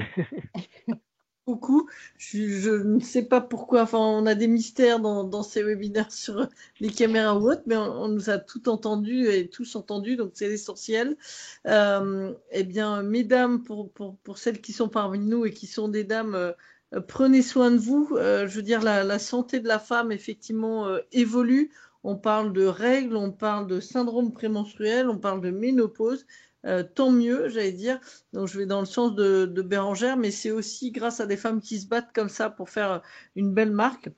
Beaucoup. Je ne sais pas pourquoi, enfin, on a des mystères dans ces webinaires sur les caméras ou autres, mais on nous a tout entendu et tous entendu, donc c'est l'essentiel. Eh bien, mesdames, pour celles qui sont parmi nous et qui sont des dames, prenez soin de vous. Je veux dire, la santé de la femme, effectivement, évolue. On parle de règles, on parle de syndrome prémenstruel, on parle de ménopause. Tant mieux, j'allais dire. Donc, je vais dans le sens de Bérangère, mais c'est aussi grâce à des femmes qui se battent comme ça pour faire une belle marque.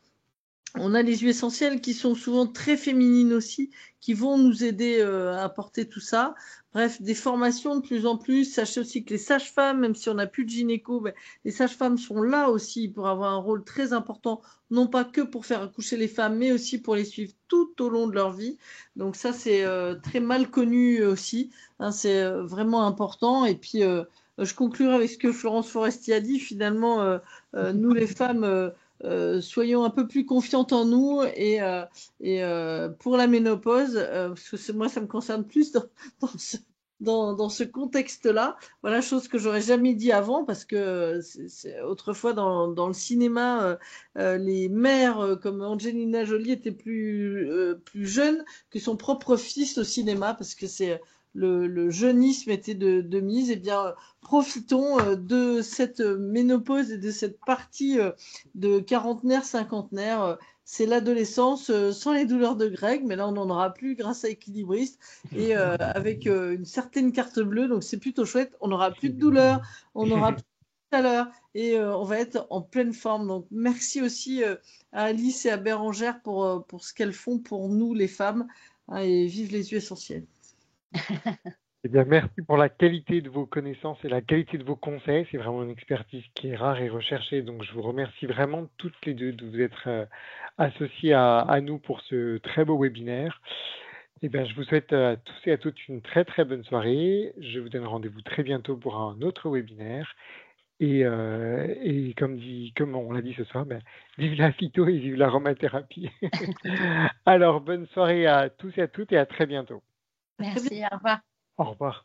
On a les huiles essentielles qui sont souvent très féminines aussi, qui vont nous aider à apporter tout ça. Bref, des formations de plus en plus. Sachez aussi que les sages-femmes, même si on n'a plus de gynéco, les sages-femmes sont là aussi pour avoir un rôle très important, non pas que pour faire accoucher les femmes, mais aussi pour les suivre tout au long de leur vie. Donc ça, c'est très mal connu aussi. Hein, c'est vraiment important. Et puis, je conclurai avec ce que Florence Foresti a dit. Finalement, nous les femmes... soyons un peu plus confiantes en nous et pour la ménopause, parce que moi ça me concerne plus dans ce contexte-là. Voilà, chose que j'aurais jamais dit avant parce que autrefois dans le cinéma, les mères comme Angelina Jolie étaient plus jeunes que son propre fils au cinéma parce que c'est le jeunisme était de mise. Eh bien, profitons de cette ménopause et de cette partie de quarantenaire, cinquantenaire. C'est l'adolescence sans les douleurs de Greg, mais là on n'en aura plus grâce à Équilibriste et avec une certaine carte bleue, donc c'est plutôt chouette. On n'aura plus de douleurs, on n'aura plus de chaleur et on va être en pleine forme. Donc merci aussi à Alice et à Bérangère pour ce qu'elles font pour nous les femmes, hein, et vive les huiles essentielles. Eh bien, merci pour la qualité de vos connaissances et la qualité de vos conseils. C'est vraiment une expertise qui est rare et recherchée. Donc, je vous remercie vraiment toutes les deux de vous être associées à nous pour ce très beau webinaire. Eh bien, je vous souhaite à tous et à toutes une très très bonne soirée. Je vous donne rendez-vous très bientôt pour un autre webinaire. Et comme on l'a dit ce soir, vive la phyto et vive l'aromathérapie. Alors, bonne soirée à tous et à toutes et à très bientôt. Merci, au revoir. Au revoir.